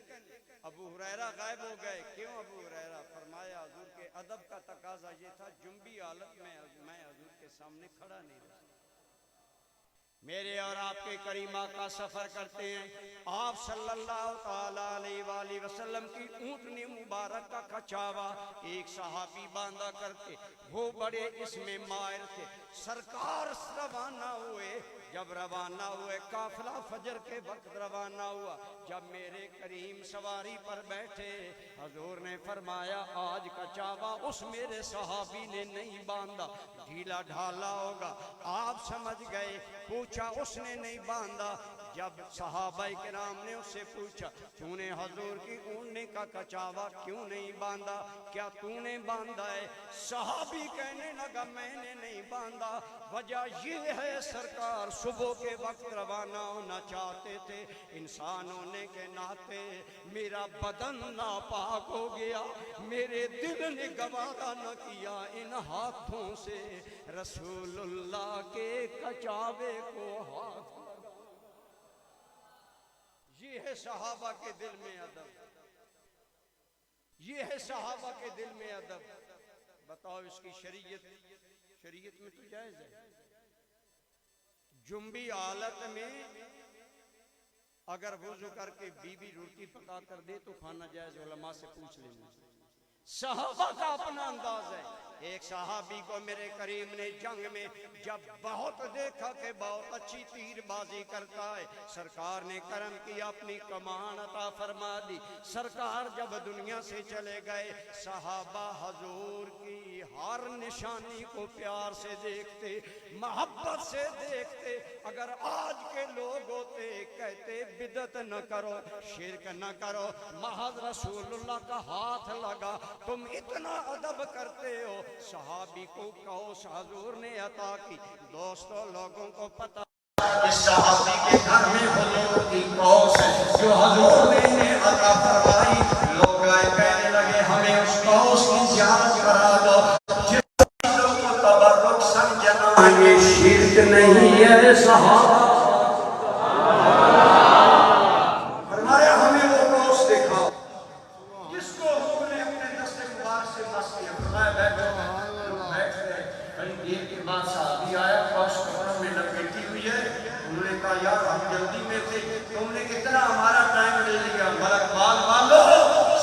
ابو ہریرہ غائب ہو گئے. کیوں ابو ہریرہ؟ فرمایا حضور کے ادب کا تقاضا یہ تھا جنبی حالت میں میں حضور کے سامنے کھڑا نہیں رہا. میرے اور آپ کے کریم آقا سفر کرتے ہیں, آپ صلی اللہ تعالیٰ علیہ وآلہ وسلم کی اونٹنی مبارک کا کچاوا ایک صحابی باندھا کرتے, وہ بڑے اس میں ماہر تھے. سرکار روانہ ہوئے, جب روانہ ہوئے قافلہ فجر کے وقت روانہ ہوا. جب میرے کریم سواری پر بیٹھے, حضور نے فرمایا آج کا چاوا اس میرے صحابی نے نہیں باندھا, ڈھیلا ڈھالا ہوگا. آپ سمجھ گئے, پوچھا اس نے نہیں باندھا. جب صحابہ کرام نے اس سے پوچھا تو نے حضور کی اونٹنی کا کچاوا کیوں نہیں باندھا, کیا تو نے باندھا ہے؟ صحابی کہنے لگا میں نے نہیں باندھا, وجہ یہ ہے سرکار صبح کے وقت روانہ ہونا چاہتے تھے, انسان ہونے کے ناطے میرا بدن ناپاک ہو گیا, میرے دل نے گوارا نہ کیا ان ہاتھوں سے رسول اللہ کے کچاوے کو ہاتھ. یہ ہے صحابہ کے دل میں ادب, یہ ہے صحابہ کے دل میں ادب. بتاؤ اس کی شریعت میں تو جائز ہے. جنبی حالت میں اگر وضو کر کے بیوی روٹی پکا کر دے تو کھانا جائز, علماء سے پوچھ لینا. صحابہ کا اپنا انداز ہے. ایک صحابی کو میرے کریم نے جنگ میں جب بہت دیکھا کہ بہت اچھی تیر بازی کرتا ہے, سرکار نے کرم کیا, اپنی کمان عطا فرما دی. سرکار جب دنیا سے چلے گئے, صحابہ حضور کی ہر نشانی کو پیار سے دیکھتے, محبت سے دیکھتے. اگر آج کے لوگ ہوتے کہتے بدعت نہ کرو, شرک نہ کرو, محض رسول اللہ کا ہاتھ لگا تم اتنا ادب کرتے ہو. صحابی کو قوس حضور نے عطا کی. دوستو لوگوں کو پتا اس صحابی کے گھر میں حضور کی قوس ہے جو حضور نے عطا فرمائی. لوگ آئے کہنے لگے ہمیں اس قوس کی زیارت کرا دو. جس چیزوں کو تبرک سمجھنا یہ شرک نہیں ہے. صحابہ فرمایا ہمیں وہ قوس دکھاؤ جس کو حضور نے اپنے دست مبارک سے مس کیا. فرمایا بیٹھو. بیٹھ گئے. کئی دیر کے بعد صحابی آیا, قوس کپڑوں میں لپیٹی ہوئی ہے. انہوں نے کہا یار ہم جلدی میں تھے, تم نے کتنا ہمارا ٹائم لے لیا, ملک بال بالو.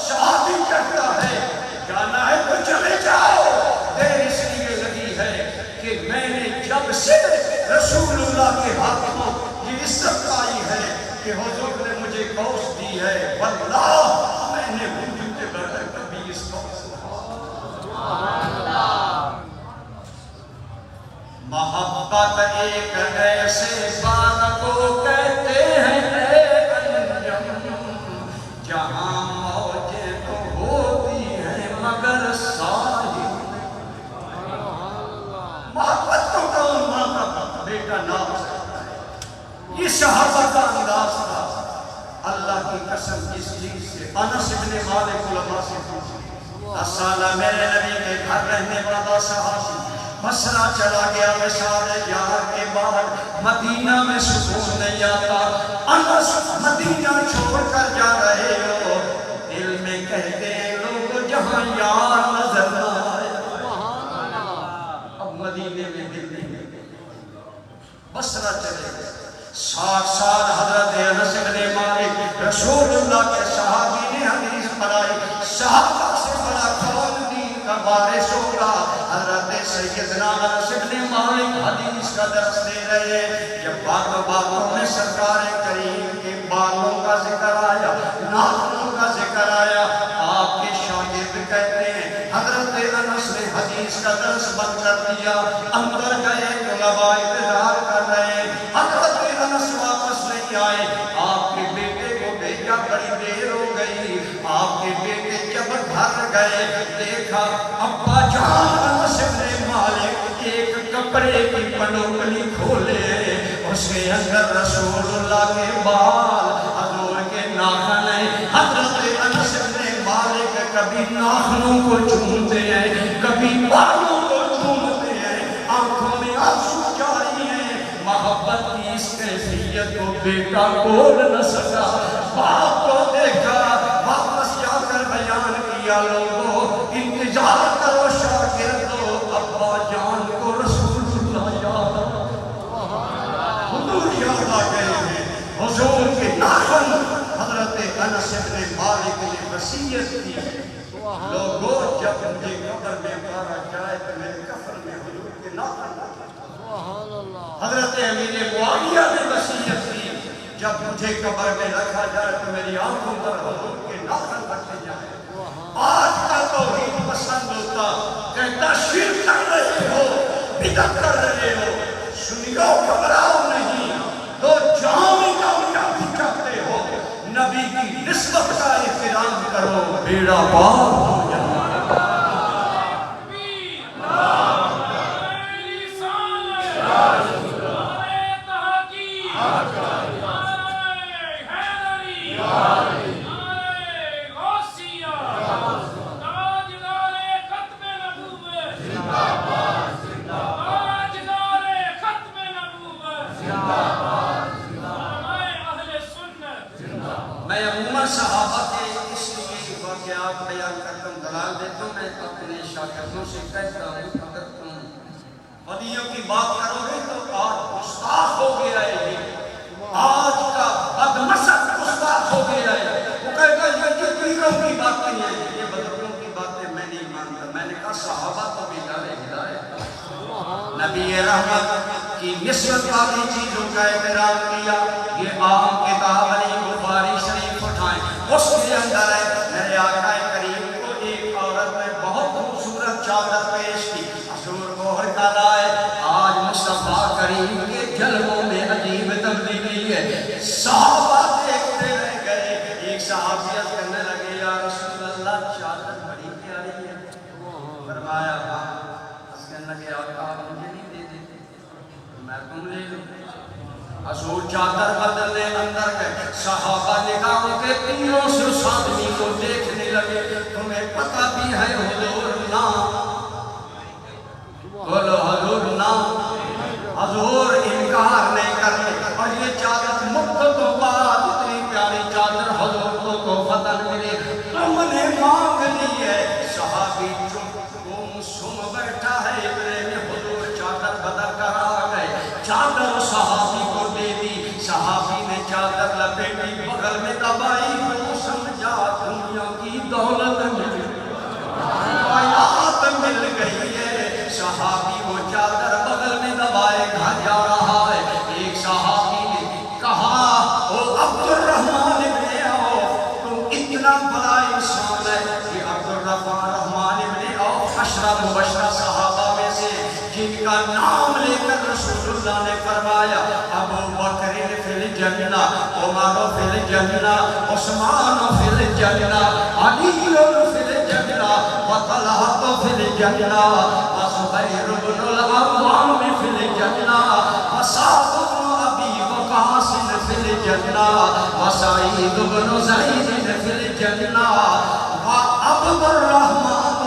صحابی کہتا ہے جانا ہے تو چلے جاؤ, دیر اس لیے لگی ہے کہ میں نے جب سے رسول اللہ کے ہاتھوں یہ عزت پائی ہے کہ حضور نے مجھے قوس دی ہے, واللہ میں نے وجود کے بغیر کبھی اس قوس محبت ایک ایسے بات کو کہتے ہیں جہاں موجیں تو ہوتی ہیں مگر ساحل. محبت تو کون ماں کا بیٹا نام سکتا ہے. یہ صحابہ کا انداز تھا. اللہ کی قسم اس چیز سے انس بن مالک علماء سے پوچھے سالہ میرے نبی کے گھر رہنے والا صحابی بصرہ چلا گیا وصال یار کے بعد مدینہ میں سکون نہیں آتا انس مدینہ چھوڑ کر جا رہے ہو دل میں کہتے ہیں لوگ جہاں یار نظر نہ آئے اب مدینے میں دل نہیں بصرہ چلے گئے 60 سال حضرت انس بن مالک رسول اللہ کے صحابی نے حدیث پڑھائی صحابہ سے بڑا کون دین کا وارث ہوگا حضرت سیدنا انس بن مالک حدیث کا درس دے رہے جب باتوں میں سرکار کریم کے بالوں کا ذکر آیا ناخنوں کا ذکر آیا آپ کے شاگرد کہتے ہیں حضرت انس نے حدیث کا درس بند کر دیا اندر گئے طلباء انتظار کر رہے حضرت انس واپس نہیں آئے آپ کے بیٹے کو بھیجا بڑی دیر ہو گئی آپ کے بیٹے جب گھر گئے دیکھا ابا جان انس بن مالک ایک کپڑے کی پنوکلی کھولے اس کے اندر رسول اللہ کے بال حضور کے ناخن ہیں حضرت انس بن مالک کبھی ناخنوں کو چومتے ہیں کبھی بالوں کو چومتے ہیں آنکھوں میں آنسو جاری ہیں محبت کی اس کیفیت کو بیٹا بول نہ سکا باپ کو دیکھا واپس جا کر بیان کیا لوگوں انتظار کرو شاگردو ابا جان کو رسول اللہ یاد حضور یاد آ گئے ہیں حضور کے ناخن حضرت انس بن مالک نے وصیت کی لوگوں جب مجھے قبر میں مارا جائے تو میرے کفن میں حضور کے ناخن حضرت امیر معاویہ نے وصیت کی جب مجھے قبر میں رکھا جائے تو میری آنکھوں پر حضور کے ناخن رکھے جائیں آج کا توحید پسند ہوتا کہتا شرک کر رہے ہو بدعت کر رہے ہو سنیو گھبراؤ نہیں تو جہاں میں کامیابی چاہتے ہو نبی کی نسبت کا احترام کرو بیڑا پار ہو جائے میں عموماً صحابہ کے اس لیے واقعات بیان کرتا ہوں دلال دیتا ہوں میں اپنے شاگردوں سے کہتا ہوں اگر تم ولیوں کی بات کرو گے تو آج گستاخ ہو گیا ہے آج کا بدمسک گستاخ ہو گیا ہے وہ کہے گا یہ پیروں کی باتیں ہیں یہ بزرگوں کی باتیں میں نہیں مانتا میں نے کہا صحابہ تو بھی ڈالے ہدایت نبی رحمت کی نسبت والی چیزوں کا احترام کیا یہ عام کتاب علی بخاری شریف اٹھائیں اس کے اندر ہے میرے آقا کریم کو ایک عورت نے بہت خوبصورت چادر پیش کی حضور گوہر کا لائے آج مصطفیٰ کریم کے جلووں میں عجیب تبدیلی ہے صحابہ دیکھتے رہ گئے ایک صحابیت کرنے لگے یا رسول اللہ چادر بڑی پیاری ہے فرمایا اس کے اندر کہ آقا مجھے نہیں دے دیتے میں تم لے لوں حضور چادر بدلنے اندر گئے صحابہ نگاہوں کے تیروں سے اس آدمی کو دیکھنے لگے تمہیں پتہ بھی ہے حضور نا بولو حضور نا حضور انکار نہیں کرتے اور یہ چادر مدتوں بعد اتنی پیاری چادر حضور کو فتح ملے تم نے مانگ لی ہے صحابی چم سم بیٹھا ہے اتنے میں حضور چادر بدل کر آ گئے چادر صحابی کو دے دی صحابی نے چادر لپیٹی بغل میں دبائی وہ سمجھا دنیا کی دولت مل آیات مل گئی ہے صحابی وہ چادر بغل میں دبائے گھر جا رہا ہے ایک صحابی نے کہا او عبد الرحمن ابن عوف تم اتنا بڑا انسان ہے کہ عبد الرحمن ابن عوف 10 مبشرہ صحابہ میں سے جن کا نام لے کر رسول اللہ نے فرمایا ابو بکر فی الجنہ عمر فی الجنہ عثمان فی الجنہ علی فی الجنہ وطلحہ فی الجنہ وزبیر بن العوام فی الجنہ وسعد بن ابی وقاص فی الجنہ وسعید بن زید فی الجنہ وعبد الرحمن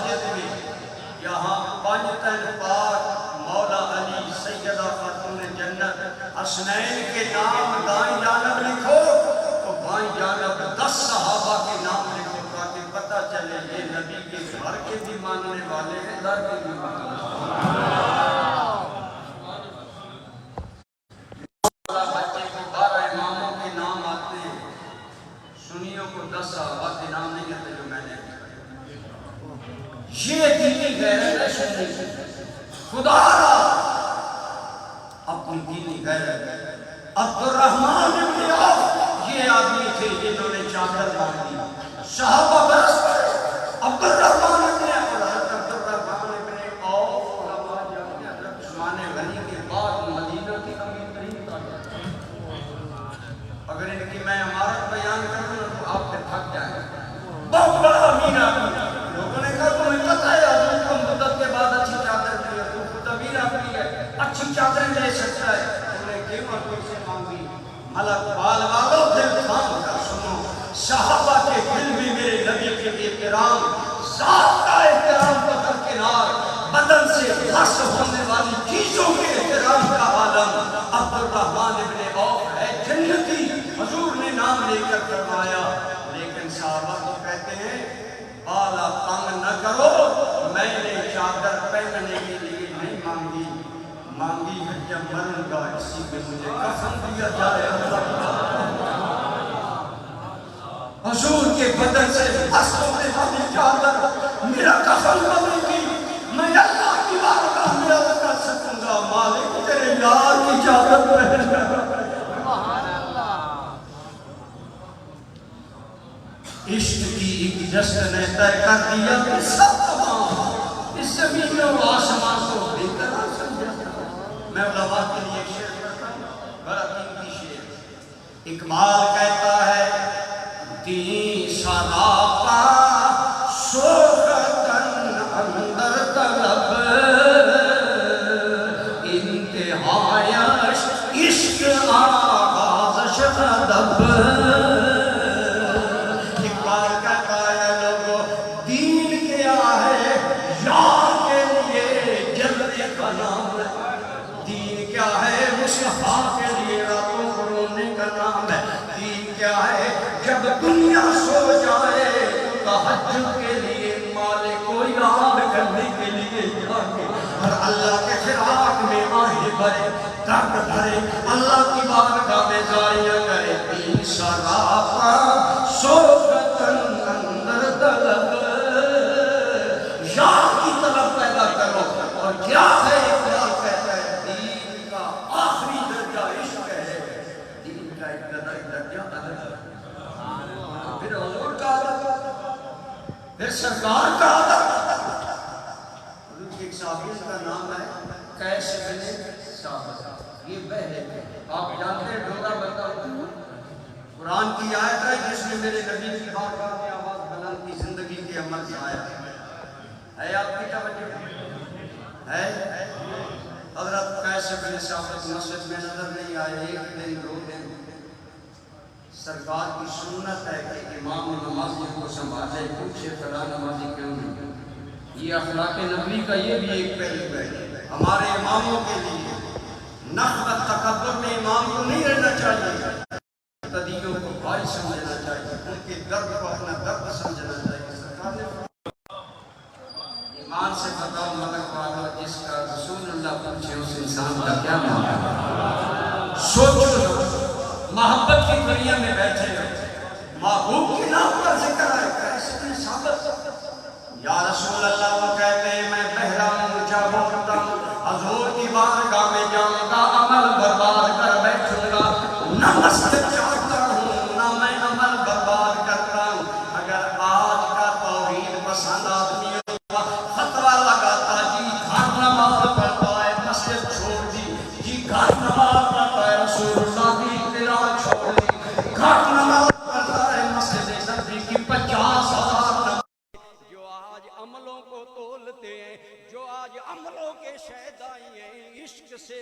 مساجد میں یہاں پنجتن پاک مولا علی سیدہ خاتون جنت حسنین کے نام دائیں جانب لکھو تو بائیں جانب 10 صحابہ کے نام لکھو تاکہ پتہ چلے یہ نبی کے گھر کے بھی ماننے والے ہیں در کے بھی ماننے والے بچے کو 12 اماموں کے نام آتے ہیں سنیوں کو 10 صحابہ کے نام نہیں آتے جو میں نے یہ دینی غیرت ہے سنی خدا را اپنی دینی غیرت عبدالرحمن بن عوف یہ آدمی تھے جنہوں نے چادر باندھی صحابہ برس پڑے عبدالرحمن بن عوف علماء جانتے ہیں حضرت عثمان غنی کے بعد مدینہ کی امیر ترین تاجر اگر ان کی میں عمارت بیان کروں تو آپ پہ تھک جائیں بہت بڑا امیر آدمی لوگوں نے کہا تمہیں پتہ ہے حضرت کو مدت کے بعد اچھی چادر دی ہے تو خود امیر آدمی ہے اچھی چادر لے سکتا ہے انہوں نے قیمت سے مانگی ملک بال والو دل تھام کر سنو صحابہ کے دل میں میرے نبی کے احترام ذات کا احترام کو درکنار بدن سے خاص ہونے والی چیزوں کے احترام کا عالم عبدالرحمن بن عوف ہے جنتی حضور نے نام لے کر فرمایا لیکن صحابہ تو کہتے ہیں بالا تنگ نہ کرو میں نے چادر پہننے کے لیے نہیں مانگی ہے جب مروں گا اسی پہ مجھے کفن دیا جائے حضور کے بدن سے بس ہونے والی چادر میرا کفن بنے گی میں اللہ کی بارگاہ میں عرض کر سکوں گا مالک تیرے یار کی چادر پہن عشق کی ایک جشن نے طے کر دیا کہ سب تمام اس زمین و آسمان کو بہتر سمجھا میں علماء کے لیے ایک شعر پڑھتا ہوں بڑا قیمتی شعر اقبال کہتا ہے دین سراپا سوختن اندر طلب انتہایش عشق آغازش ادب جب دنیا سو جائے تہجد کے لیے مالک کو یاد کرنے کے لیے جاگے اور اللہ کے فراق میں آہیں بھرے درد بھرے اللہ کی بارگاہ میں جاریہ کرے دین سراپا سوختن اندر طلب یاد کی طلب پیدا کرو اور کیا ہے اقبال کہتا ہے دین کا آخری درجہ عشق ہے دین کا ایک درجہ ادب پھر حضور کا عادت پھر سرکار کا عادت حضور کی ایک صحابی کا نام ہے قیس بن ثابت یہ بہرے تھے آپ جانتے ہیں ڈھولا بندہ قرآن کی آیت ہے جس میں میرے نبی کی بارگاہ میں آواز بلند کی زندگی کے عمل کی آیت ہے آپ کی توجہ ہے حضرت قیس بن ثابت مسجد میں نظر نہیں آئے ایک دن دو دن سرکار کی سنت ہے کہ امام نمازی کو سنبھالے پوچھے فلاں نمازی کیوں نہیں یہ اخلاق نبی کا یہ بھی ایک پہلو ہے ہمارے اماموں کے لیے نخوت تکبر میں امام کو نہیں رہنا چاہیے تدیوں کو بھائی سمجھنا چاہیے ان کے درد کو اپنا درد سمجھنا چاہیے سرکار نے ایمان سے بتاؤ ملک والا جس کا رسول اللہ پوچھے اس انسان کا کیا معنی سوچو محبت کی دنیا میں بیٹھے محبوب کے نام پر ذکر ہے کیسے بھی ثابت یا رسول اللہ وہ کہتے ہیں میں بہرا ہوں چاہتا ہوں حضور کی بارگاہ میں جاؤں گا عمل برباد کر بیٹھوں گا نہ مسجد چاہتا ہوں نہ میں عمل برباد کرتا ہوں اگر آج کا توحید پسند آدمی ہوگا فتویٰ لگاتا جی گھر نماز پڑھتا ہے مسجد چھوڑ دی جی گھر نماز پڑھتا ہے رسول اللہ کی گھر نماز پڑھتا ہے مسجد نبی کی 50,000 جو آج عملوں کو تولتے ہیں جو آج عملوں کے شہدائی ہیں عشق سے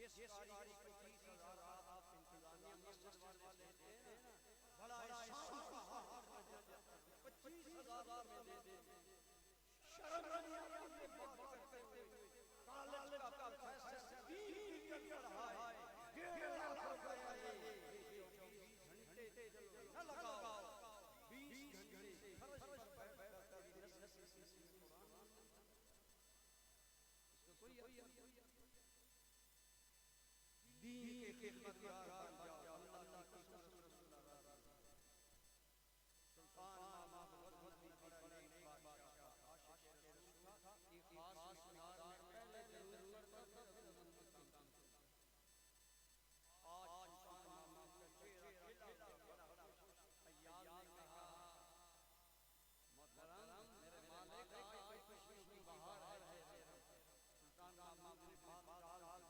جس کاری کو 30,000 آپ انتظامیہ مسجد والے دیتے ہیں نا، بڑا احسان کا ہاتھ میں دے دیتا ہے، 25,000 میں دے دیتے ہیں، شرم نہیں آتی یہ بات کرتے ہوئے، کالج کا پروفیسر دین کی کر رہا ہے، 1.5 لاکھ روپے یہ 24 گھنٹے نہ لگاؤ، 20 گھنٹے فرش پر بیٹھ کر کبھی نصف قرآن، اس کو کوئی دین کے خدمتگار بن جاؤ، اللہ کی قسم رسول اللہ سلطان محمود غزنوی بڑا نیک بادشاہ عاشق رسول تھا، ایک خاص مقدار میں پہلے ضرور کرتا تھا، آج سلطان محمود کا چہرہ کھلا بڑا ایام نے کہا محترم میرے مالک آج خوشی کی بہار ہے، سلطان محمود نے بات ڈال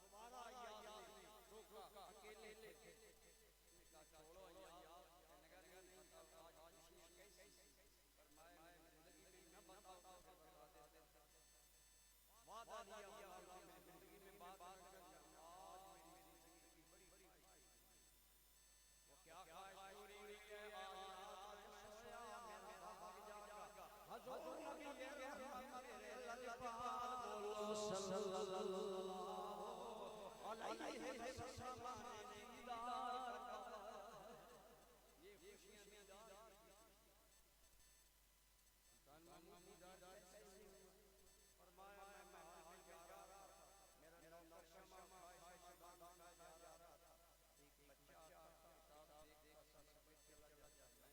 دوبارہ ایام نے روکا، اکیلے تھے، کہا چھوڑو ایام، نگر نہیں آج خوشی کیسی، فرمایا میں زندگی میں نہ بتاؤ کہ بتا دیتے، وعدہ دیا اللہ میں زندگی میں بات کرنا، آج میری زندگی کی بڑی خواہش، وہ کیا خواہش پوری ہے، آج میں سویا میرا بھاگ جاگا، حضور نبی رحمت میرے پاک بولو صلی اللہ علیہ وسلم نے دیدار کرا، یہ خوشیاں دیدار کی، سلطان محمود دیدار کیسے فرمایا میں وہاں جا رہا تھا، میرا نوکر شمع خواہش بادام جا رہا تھا، ایک بچہ کتاب دیکھتا سا سمجھ چلا جاتا، میں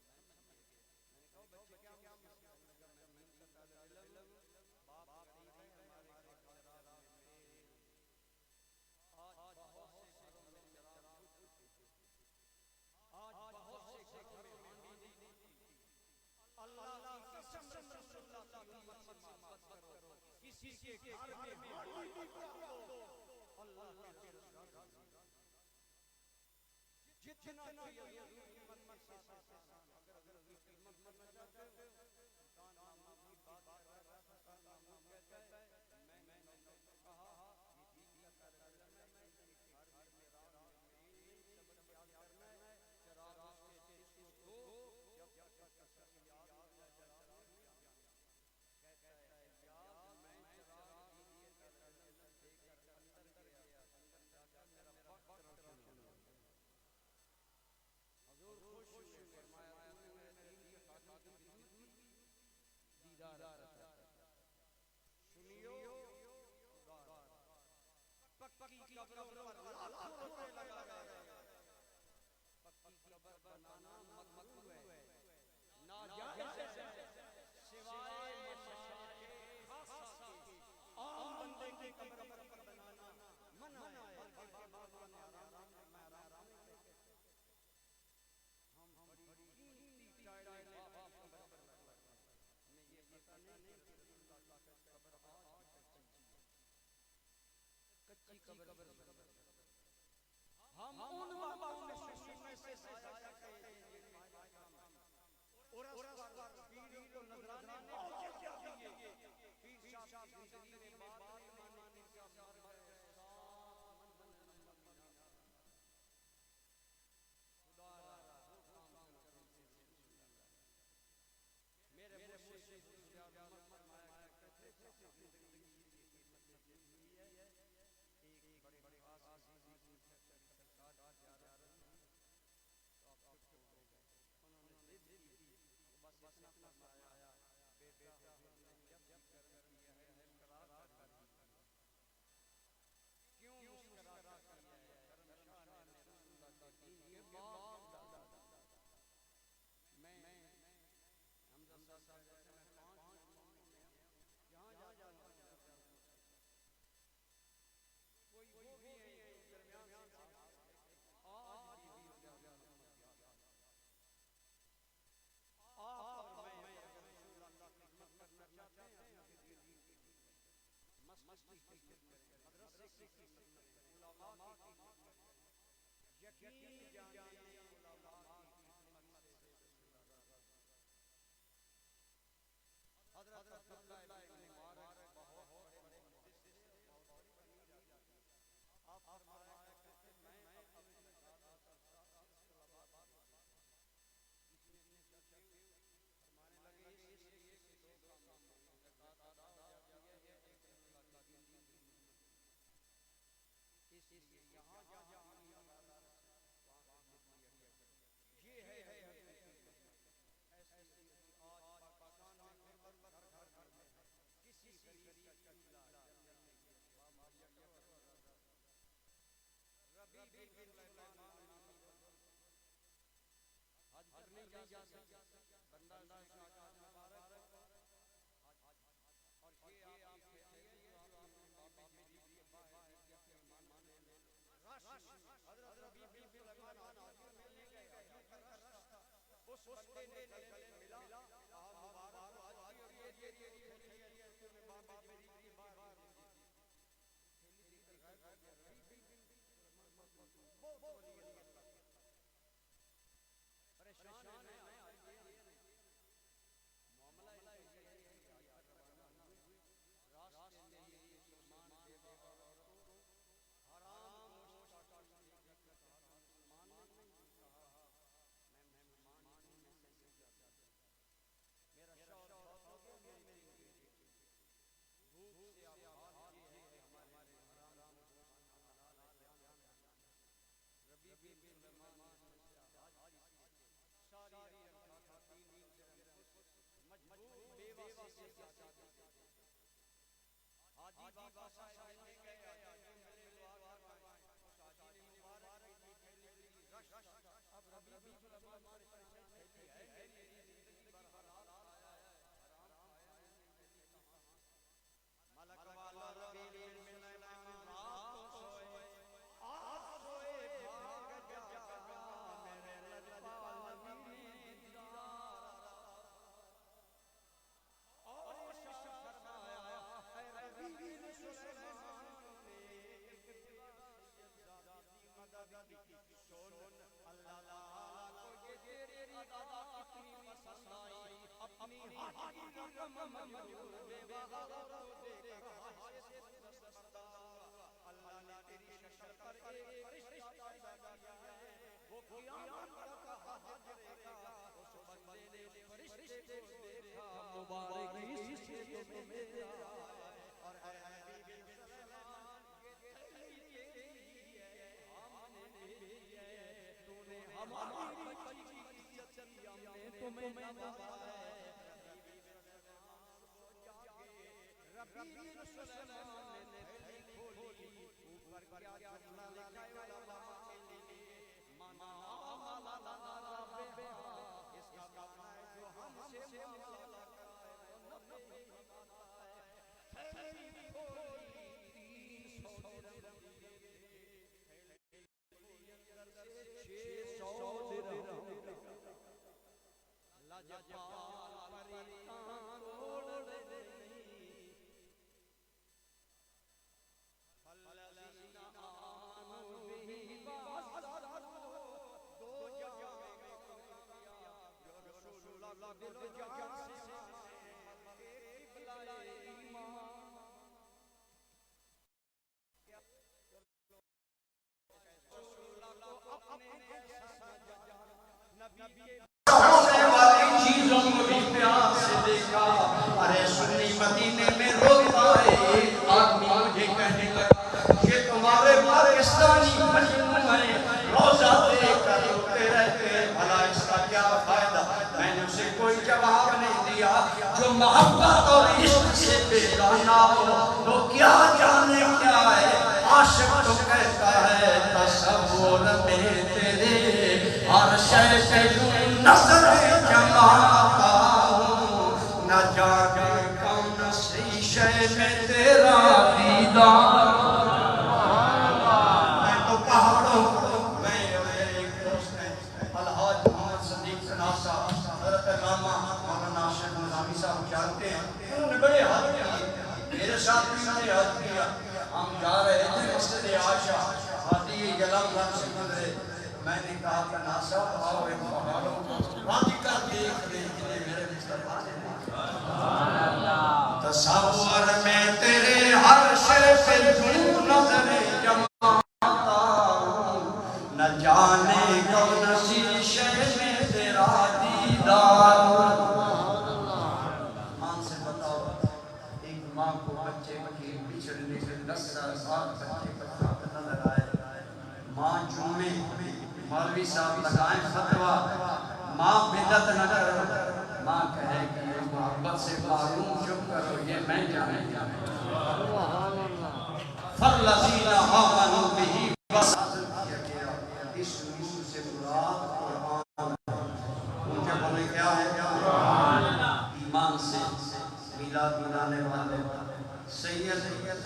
سمجھ گیا، میں نے کہا بچے کیا مسئلہ، میں دین کا طالب علم، باپ غریب ہے ہمارے خاندان میں، آج بہت سے گھروں میں چراغ بجھ چکے تھے، آج بہت سے گھروں میں ہانڈی نہیں، اللہ کی قسم رسول اللہ کی امت سے محبت کرو، کسی کے گھر میں ہانڈی پکا دو، اللہ کے رسول جتنا چاہیے حضور کی خدمت سے اگر حضور کی خدمت کرنا چاہتے ہو، سلطان محمود کی بات کر رہا تھا، سلطان محمود کہتا ہے میں نے کہا یہ دین کا طالب علم ہے، میں گھر میں رات میں سبق یاد کرنا ہے، چراغ کے اس کو دو جب تک سبق یاد ہو جائے چراغ نہیں جانا، کہتا ہے الیاس میں چراغ دین کا طالب علم دے کر اندر گیا، اندر جا کر میرا وقت روشن ہو گیا، حضور خوش ہوئے، فرمایا تو نے دین کے خادم کی خدمت کی، دیدار عطا سنیو خدا پکی قبروں پر لاکھوں روپے لگائے، پکی قبر بنانا ممنوع ہے، ناجائز ہے، سوائے مشاہد خاصہ کی، عام بندے کی قبر پر بنانا منع ہے، بلکہ بابا نے آرام میں ہم بڑی قیمتی ٹائلیں باپ قبر پر لگاتے ہیں، ہمیں یہ پتہ نہیں کہ رسول اللہ کا قبر آج کچی قبر ہم ان باباؤں میں سے ضائع کرتے ہیں، اور اس پر پیروں کو نذرانے بہت کیا دیے، پیر صاحب زندگی میں بات ماننے کا مرد خدا میرے مرشد فرمایا کرتے تھے زندگی کی خدمت میں ہوئی ہے، ایک بڑے خاص عزیز سرکار جا رہے ہیں تو آپ چپ ہو گئے، انہوں نے ضد کی، بس اتنا فرمایا بیٹا ہم نے جب کرم کیا ہے مسکرا کر دیا، کیوں مسکرا کر دیا ہے، کرم شاہ نے رسول اللہ کے دین کے باغ ڈالا، میں حمزہ صاحب جیسے میں 5 مہینوں میں جہاں جاتا ہوں کوئی وہ بھی ہے درمیان سے آج بھی آپ اور میں اگر رسول اللہ کی خدمت کرنا چاہتے ہیں مسجد کی خدمت کریں، مدرسے کی خدمت کریں، علماء کی خدمت کریں، یقین جانیں علماء کی خدمت سے حضرت عبداللہ ابن مبارک بہت بڑے محدث تھے، ہونے والی چیزوں کو بھی پیار سے دیکھا. ارے سنی مدینے میں روتا ہے ایک آدمی مجھے کہنے لگا کہ تمہارے پاکستانی مجنون ہیں, روزہ دیکھ کر روتے رہتے ہیں, بھلا اس کا کیا فائدہ؟ میں نے اسے کوئی جواب نہیں دیا. جو محبت اور عشق سے بیگانہ ہو وہ کیا جانے کیا ہے. عاشق تو کہتا ہے تصور میں تیرے ہر شے پہ نظر جماتا ہوں, نہ جانے کون سی شے میں تیرا دیدار. میں تو پہاڑوں میں اور میرے ایک دوست ہیں الحاج محمد صدیق ناسا, حضرت علامہ مولانا شیخ نظامی صاحب جانتے ہیں, انہوں نے بڑے حد کیے, میرے ساتھ بھی انہوں نے حد کیا. ہم جا رہے تھے مسجد عائشہ, وادی جلم سے گزرے. میں نے کہا کہ ناسا آؤ ایک پہاڑوں وادی کا دیکھ دیکھنے میرے مصطفیٰ نے. تصور میں تیرے ہر شے پہ نظر جمع ماں کو بچے کی بچھڑنے سے 10 سال بچے پر خط نظر آئے، ماں جمعے مولوی صاحب لگائیں فتویٰ، ماں بدعت نہ کرو، ماں کہے کہ یہ محبت سے معلوم چپ کرو، یہ میں جانے فَالَّذِينَ آمَنُوا بِهِ نازل کیا گیا اس نور سے مراد قرآن، مجھے بولے کیا ہے ایمان سے میلاد منانے والے سید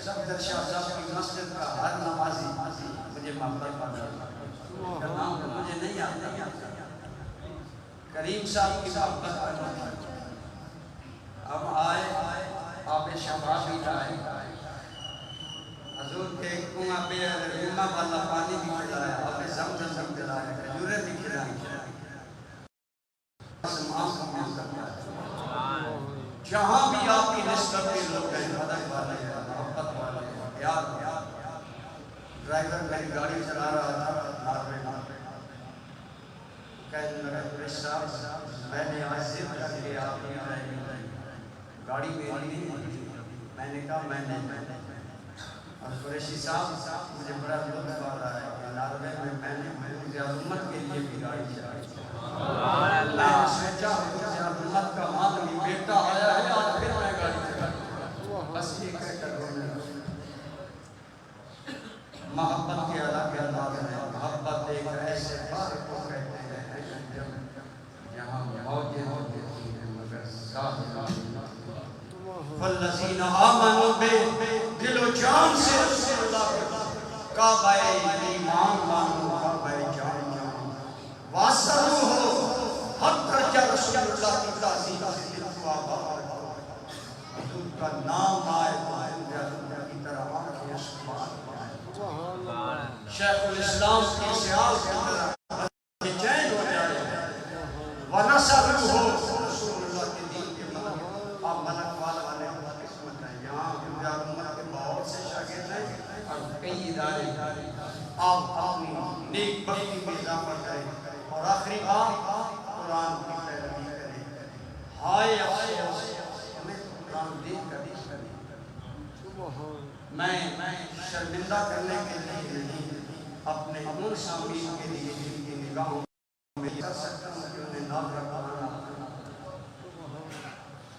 صفدر شاہ صاحب کی مسجد کا ہر نمازی مجھے محبت پڑھا کا نام مجھے نہیں آتا، کریم صاحب کی محبت پڑھا، ہم آئے آپ شفا بھی لائے، حضور کے کنواں پہ ریما والا پانی بھی پلایا، آپ زمزم بھی پلایا، کھجورے بھی کھلائی، جہاں بھی آپ کی نسبت کے لوگ ہیں، ادب والے ہیں، محبت والے ہیں، پیار پیار، ڈرائیور میری گاڑی چلا رہا تھا ناروے کہنے لگا قریشی صاحب میں نے آج ضد کر کے آپ کی گاڑی میری نہیں، میں نے کہا میں نے اور قریشی صاحب مجھے بڑا لطف آ رہا ہے کہ ناروے میں نے حضور امت کے لیے بھی گاڑی چلائی، میں نے سوچا حضور امت کا مادری بیٹا آیا ہے آج پھر میں گاڑی چلائی، بس یہ کہہ کر رونے لگا۔ محبت کے الگ انداز ہے، محبت ایک ایسے بار کو کہتے ہیں جہاں موجیں ہوتی ہیں مگر ساتھ فَالَّذِينَ آمَنُوا دل و جان سے رسول اللہ کعبہ ایمان مانو، کعبہ جان مانو، واسطو ہو حق درجہ رسول اللہ کی تعظیم سے دل کو آباد ہو، حضور کا نام آئے تو اللہ کی طرح آنکھیں اسمان پائے، شیخ الاسلام کی سیال کی طرح چین ہو جائے، ونصرو ہو رسول اللہ کے دین کے ملک، آپ ملک والا والے قسمت ہے، یہاں امت کے بہت سے شاگرد ہیں اور کئی ادارے، آپ اپنی نیک بختی میں اضافہ کریں اور آخری بات قرآن کی پیروی کریں، ہائے افسوس ہمیں قرآن دیکھ کر میں شرمندہ کرنے کے لیے نہیں، اپنے ان سامعین کے لیے جن کی نگاہوں میں کر سکتا ہوں کہ انہیں نام رکھانا،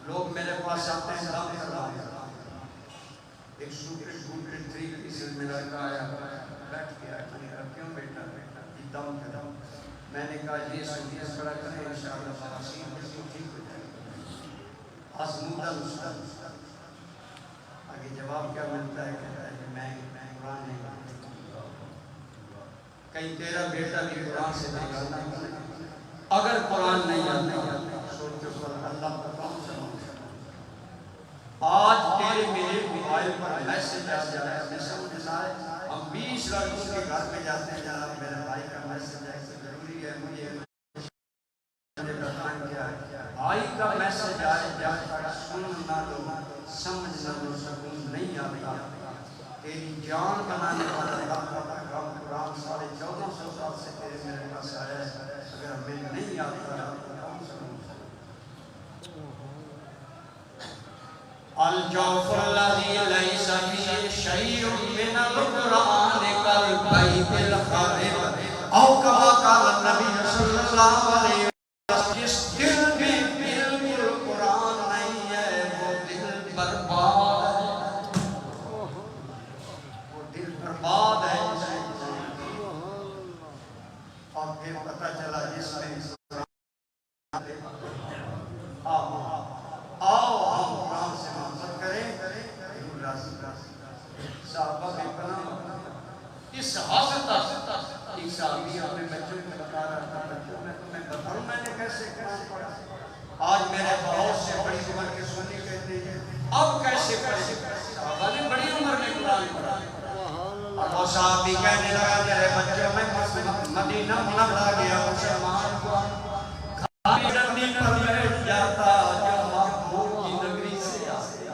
لوگ میرے پاس آتے ہیں دم کروانے، ایک سوپر 3 پیسز میں لڑکا آیا بیٹھ گیا، میں نے کہا کیوں بیٹا دم کرا، میں نے کہا یہ سنگیت کھڑا کریں انشاءاللہ بخشین بالکل ٹھیک ہو جائے گا، آزمودہ مستد آگے جواب کیا ملتا ہے، کہتا ہے کہ میں قرآن نہیں مانتا، کہیں تیرا بیٹا بھی قرآن سے نکالنا، اگر قرآن نہیں آتا سوچو پر اللہ کا کام سمجھ، آج تیرے میرے موبائل پر میسج آ جائے، ہمیں سمجھ آئے، ہم 20 لڑکوں کے گھر میں جاتے ہیں، جناب میرے بھائی کا میسج ہے، ضروری ہے مجھے بتائیں کیا ہے، بھائی کا میسج آئے جب تک سن نہ لو سمجھ نہ لو سکون نہیں آتا، تیری جان بنانے والا رب کا پیغام قرآن 1450 سال سے تیرے میرے پاس آیا ہے، اگر ہمیں نہیں آتا رب کو کون سمجھ الجوف الذي ليس فيه شيء من القرآن كالبيت الخرب او كما قال النبي صلی اللہ علیہ وسلم، جس دل میں بالکل قرآن نہیں ہے وہ دل برباد ہے، وہ دل برباد ہے، اور پھر پتہ چلا جس میں آؤ ہم قرآن سے محبت کریں، صحابہ کے کلام اس حاصل ایک صحابی اپنے بچوں کو بتا رہا تھا، بچوں میں تمہیں بتاؤں میں نے کیسے قرآن پڑھا، آج میرے بہت سے بڑی عمر کے سنی کہتے ہیں اب کیسے پڑھے، صحابہ نے بڑی عمر میں قرآن پڑھا، اور وہ صحابی کہنے لگا میرے بچوں میں مدینہ منورہ گیا مسلمان کو زمین پر بیٹھ جاتا جو محبوب کی نگری سے آتے،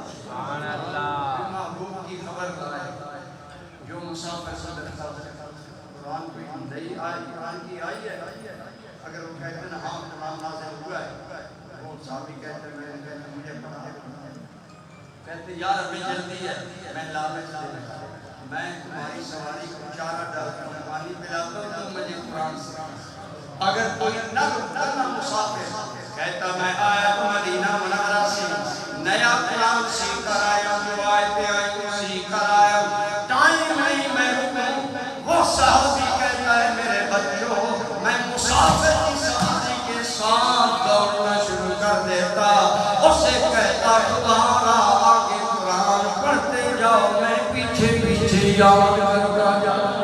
محبوب کی خبر لائے، جو مسافر صدر قرآن کوئی نئی آئی، قرآن کی آئی ہے، اگر وہ کہتے ہیں ہاں قرآن نازل ہوا ہے، وہ صحابی کہتے ہیں میں نے کہتے مجھے پڑھا ہے، کہتے یار ابھی جلدی ہے، میں لالچ دینا، میں تمہاری سواری کو چارہ ڈال کر پانی پلاتا ہوں، تم مجھے قرآن سنا۔ اگر کوئی نہ رکتا نہ مسافر کہتا میں آیا تو مدینہ منورہ سے نیا قرآن سیکھ کر آیا ہوں، جو آیتیں آئی ہوں سیکھ کر آیا ہوں، ٹائم نہیں میں رکوں۔ وہ صحابی کہتا ہے میرے بچوں میں مسافر کی سواری کے ساتھ دوڑنا شروع کر دیتا، اسے کہتا تمہارا آگے قرآن پڑھتے جاؤ میں پیچھے پیچھے یاد کرتا جاؤں۔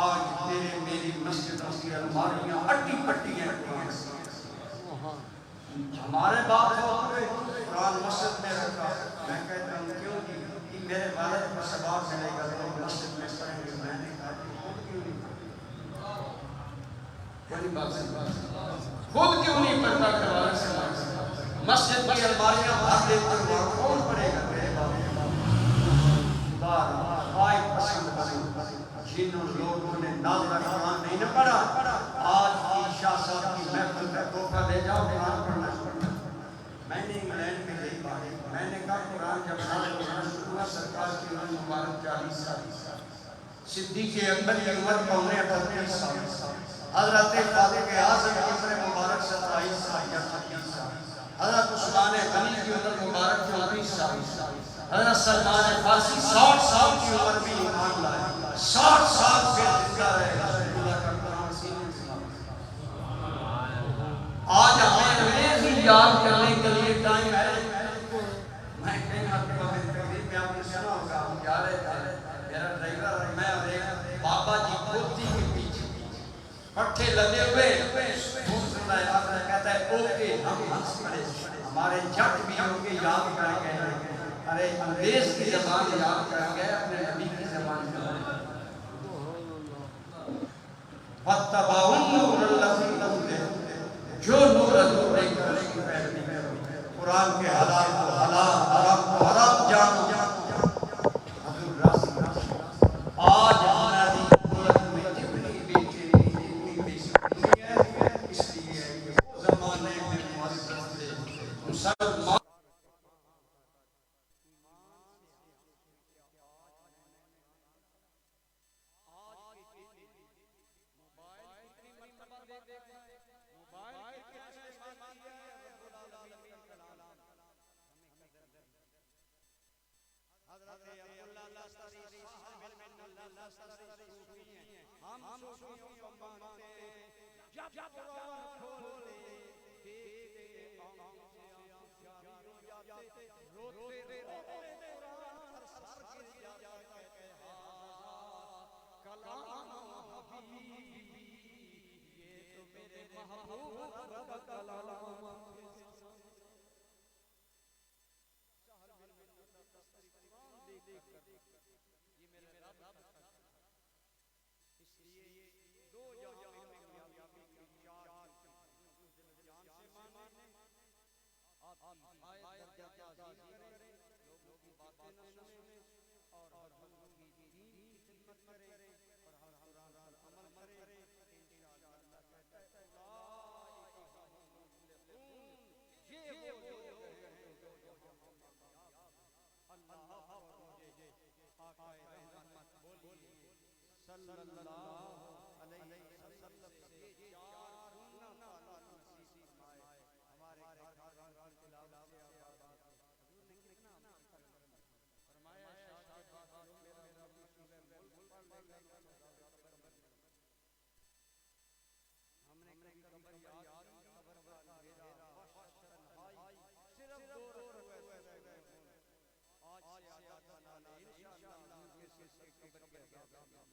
آج تیرے میری مسجدوں کی الماریاں اٹی پٹی ہیں، ہمارے باپ ہوئے قرآن مسجد میں رکھا، میں کہتا ہوں کیوں جی کہ میرے والد کو ثواب ملے گا تو مسجد میں پڑھیں گے، میں نے کہا خود کیوں نہیں پڑھتا، بڑی بات ہے، خود کیوں نہیں پڑھتا کہ والد سے مسجد کی الماریاں بھر دیتے ہیں، کون پڑھے گا میرے باپ؟ خدا آئی پسند جنہوں لوگوں نے نازلہ قرآن نہیں نہ پڑھا، آج کی شاہ صاحب کی محفل میں تحفہ لے جاؤ قرآن پڑھنا شروع۔ میں نے انگلینڈ میں گئی بات، میں نے کہا قرآن جب نازل ہونا شروع ہوا، سرکار کی عمر مبارک 40 سال، صدیق اکبر کی عمر 38 سال، حضرت فاروق اعظم کی عمر مبارک 27 سال یا 36 سال، حضرت عثمان غنی کی عمر مبارک 34 سال، حضرت سلمان فارسی 60 سال کی عمر بھی ایمان لائے، 60 سال سے زندہ رہے رسول اللہ کا قرآن سینے سے۔ آج ہمیں انگریزی یاد کرنے کے لیے ٹائم ہے۔ میں کئی مرتبہ میں تقریب میں آپ نے سنا ہوگا، ہم جا رہے تھے، میرا ڈرائیور اور میں اور ایک بابا جی کھوتی کے پیچھے پٹھے لگے ہوئے کہتا ہے اوکے ہم ہنس پڑے، ہمارے جٹ بھی ہوں گے یاد کر گئے، ارے انگریز کی زبان یاد کر گئے اپنے نبی کی زبان یاد۔ فَاتَّبَعُوا النُّورَ الَّذِي أُنزِلَ، جو نور حضور نے اس کی پیروی کرو، قرآن کے حلال کو حلال، حرام کو حرام جانو۔ حضور راضی آج ہماری دولت میں جتنی بے چینی جتنی بے سکونی ہے، اس لیے وہ زمانے میں معزز تھے مسلمان۔ ہم صوفیوں کو مانتے جب قرآن کھولے دیکھتے آنکھوں سے آنکھ جاری ہو جاتے، روتے روتے قرآن پر سر گر جاتا، کہتے ہاں کلام حبیبی، یہ تو میرے محبوب کا کلام ہے۔ یہ میرے رب کا کلام، اس لیے دو جہاں میں کامیابی کی چار دل جان سے مانے، آپ آیت درجہ تعظیم کریں، لوگوں کی باتیں نہ سنیں، اور حضور کی دین کی خدمت کریں، اور ہر قرآن پر عمل کریں، انشاءاللہ اللہ کہتا ہے اولئک هم المفلحون، یہ وہ لوگ ہیں جو کامیاب ہیں۔ اللہ اور مجھے آقا رحمت بولیے صلی اللہ علیہ وسلم سے چار گنا تعلق نصیب فرمائے، ہمارے گھر گھر کی تلاوت سے آباد۔ حضور نے کتنا فرمایا شاہ کے بعد میرا رب سورہ ملک پڑھ لے گا، ہم نے کبھی یاد کی قبر کا اندھیرا وحشت تنہائی، صرف دو رکعت آج سے عادت بنا لے، انشاءاللہ کے سلسلے قبر کے عذاب میں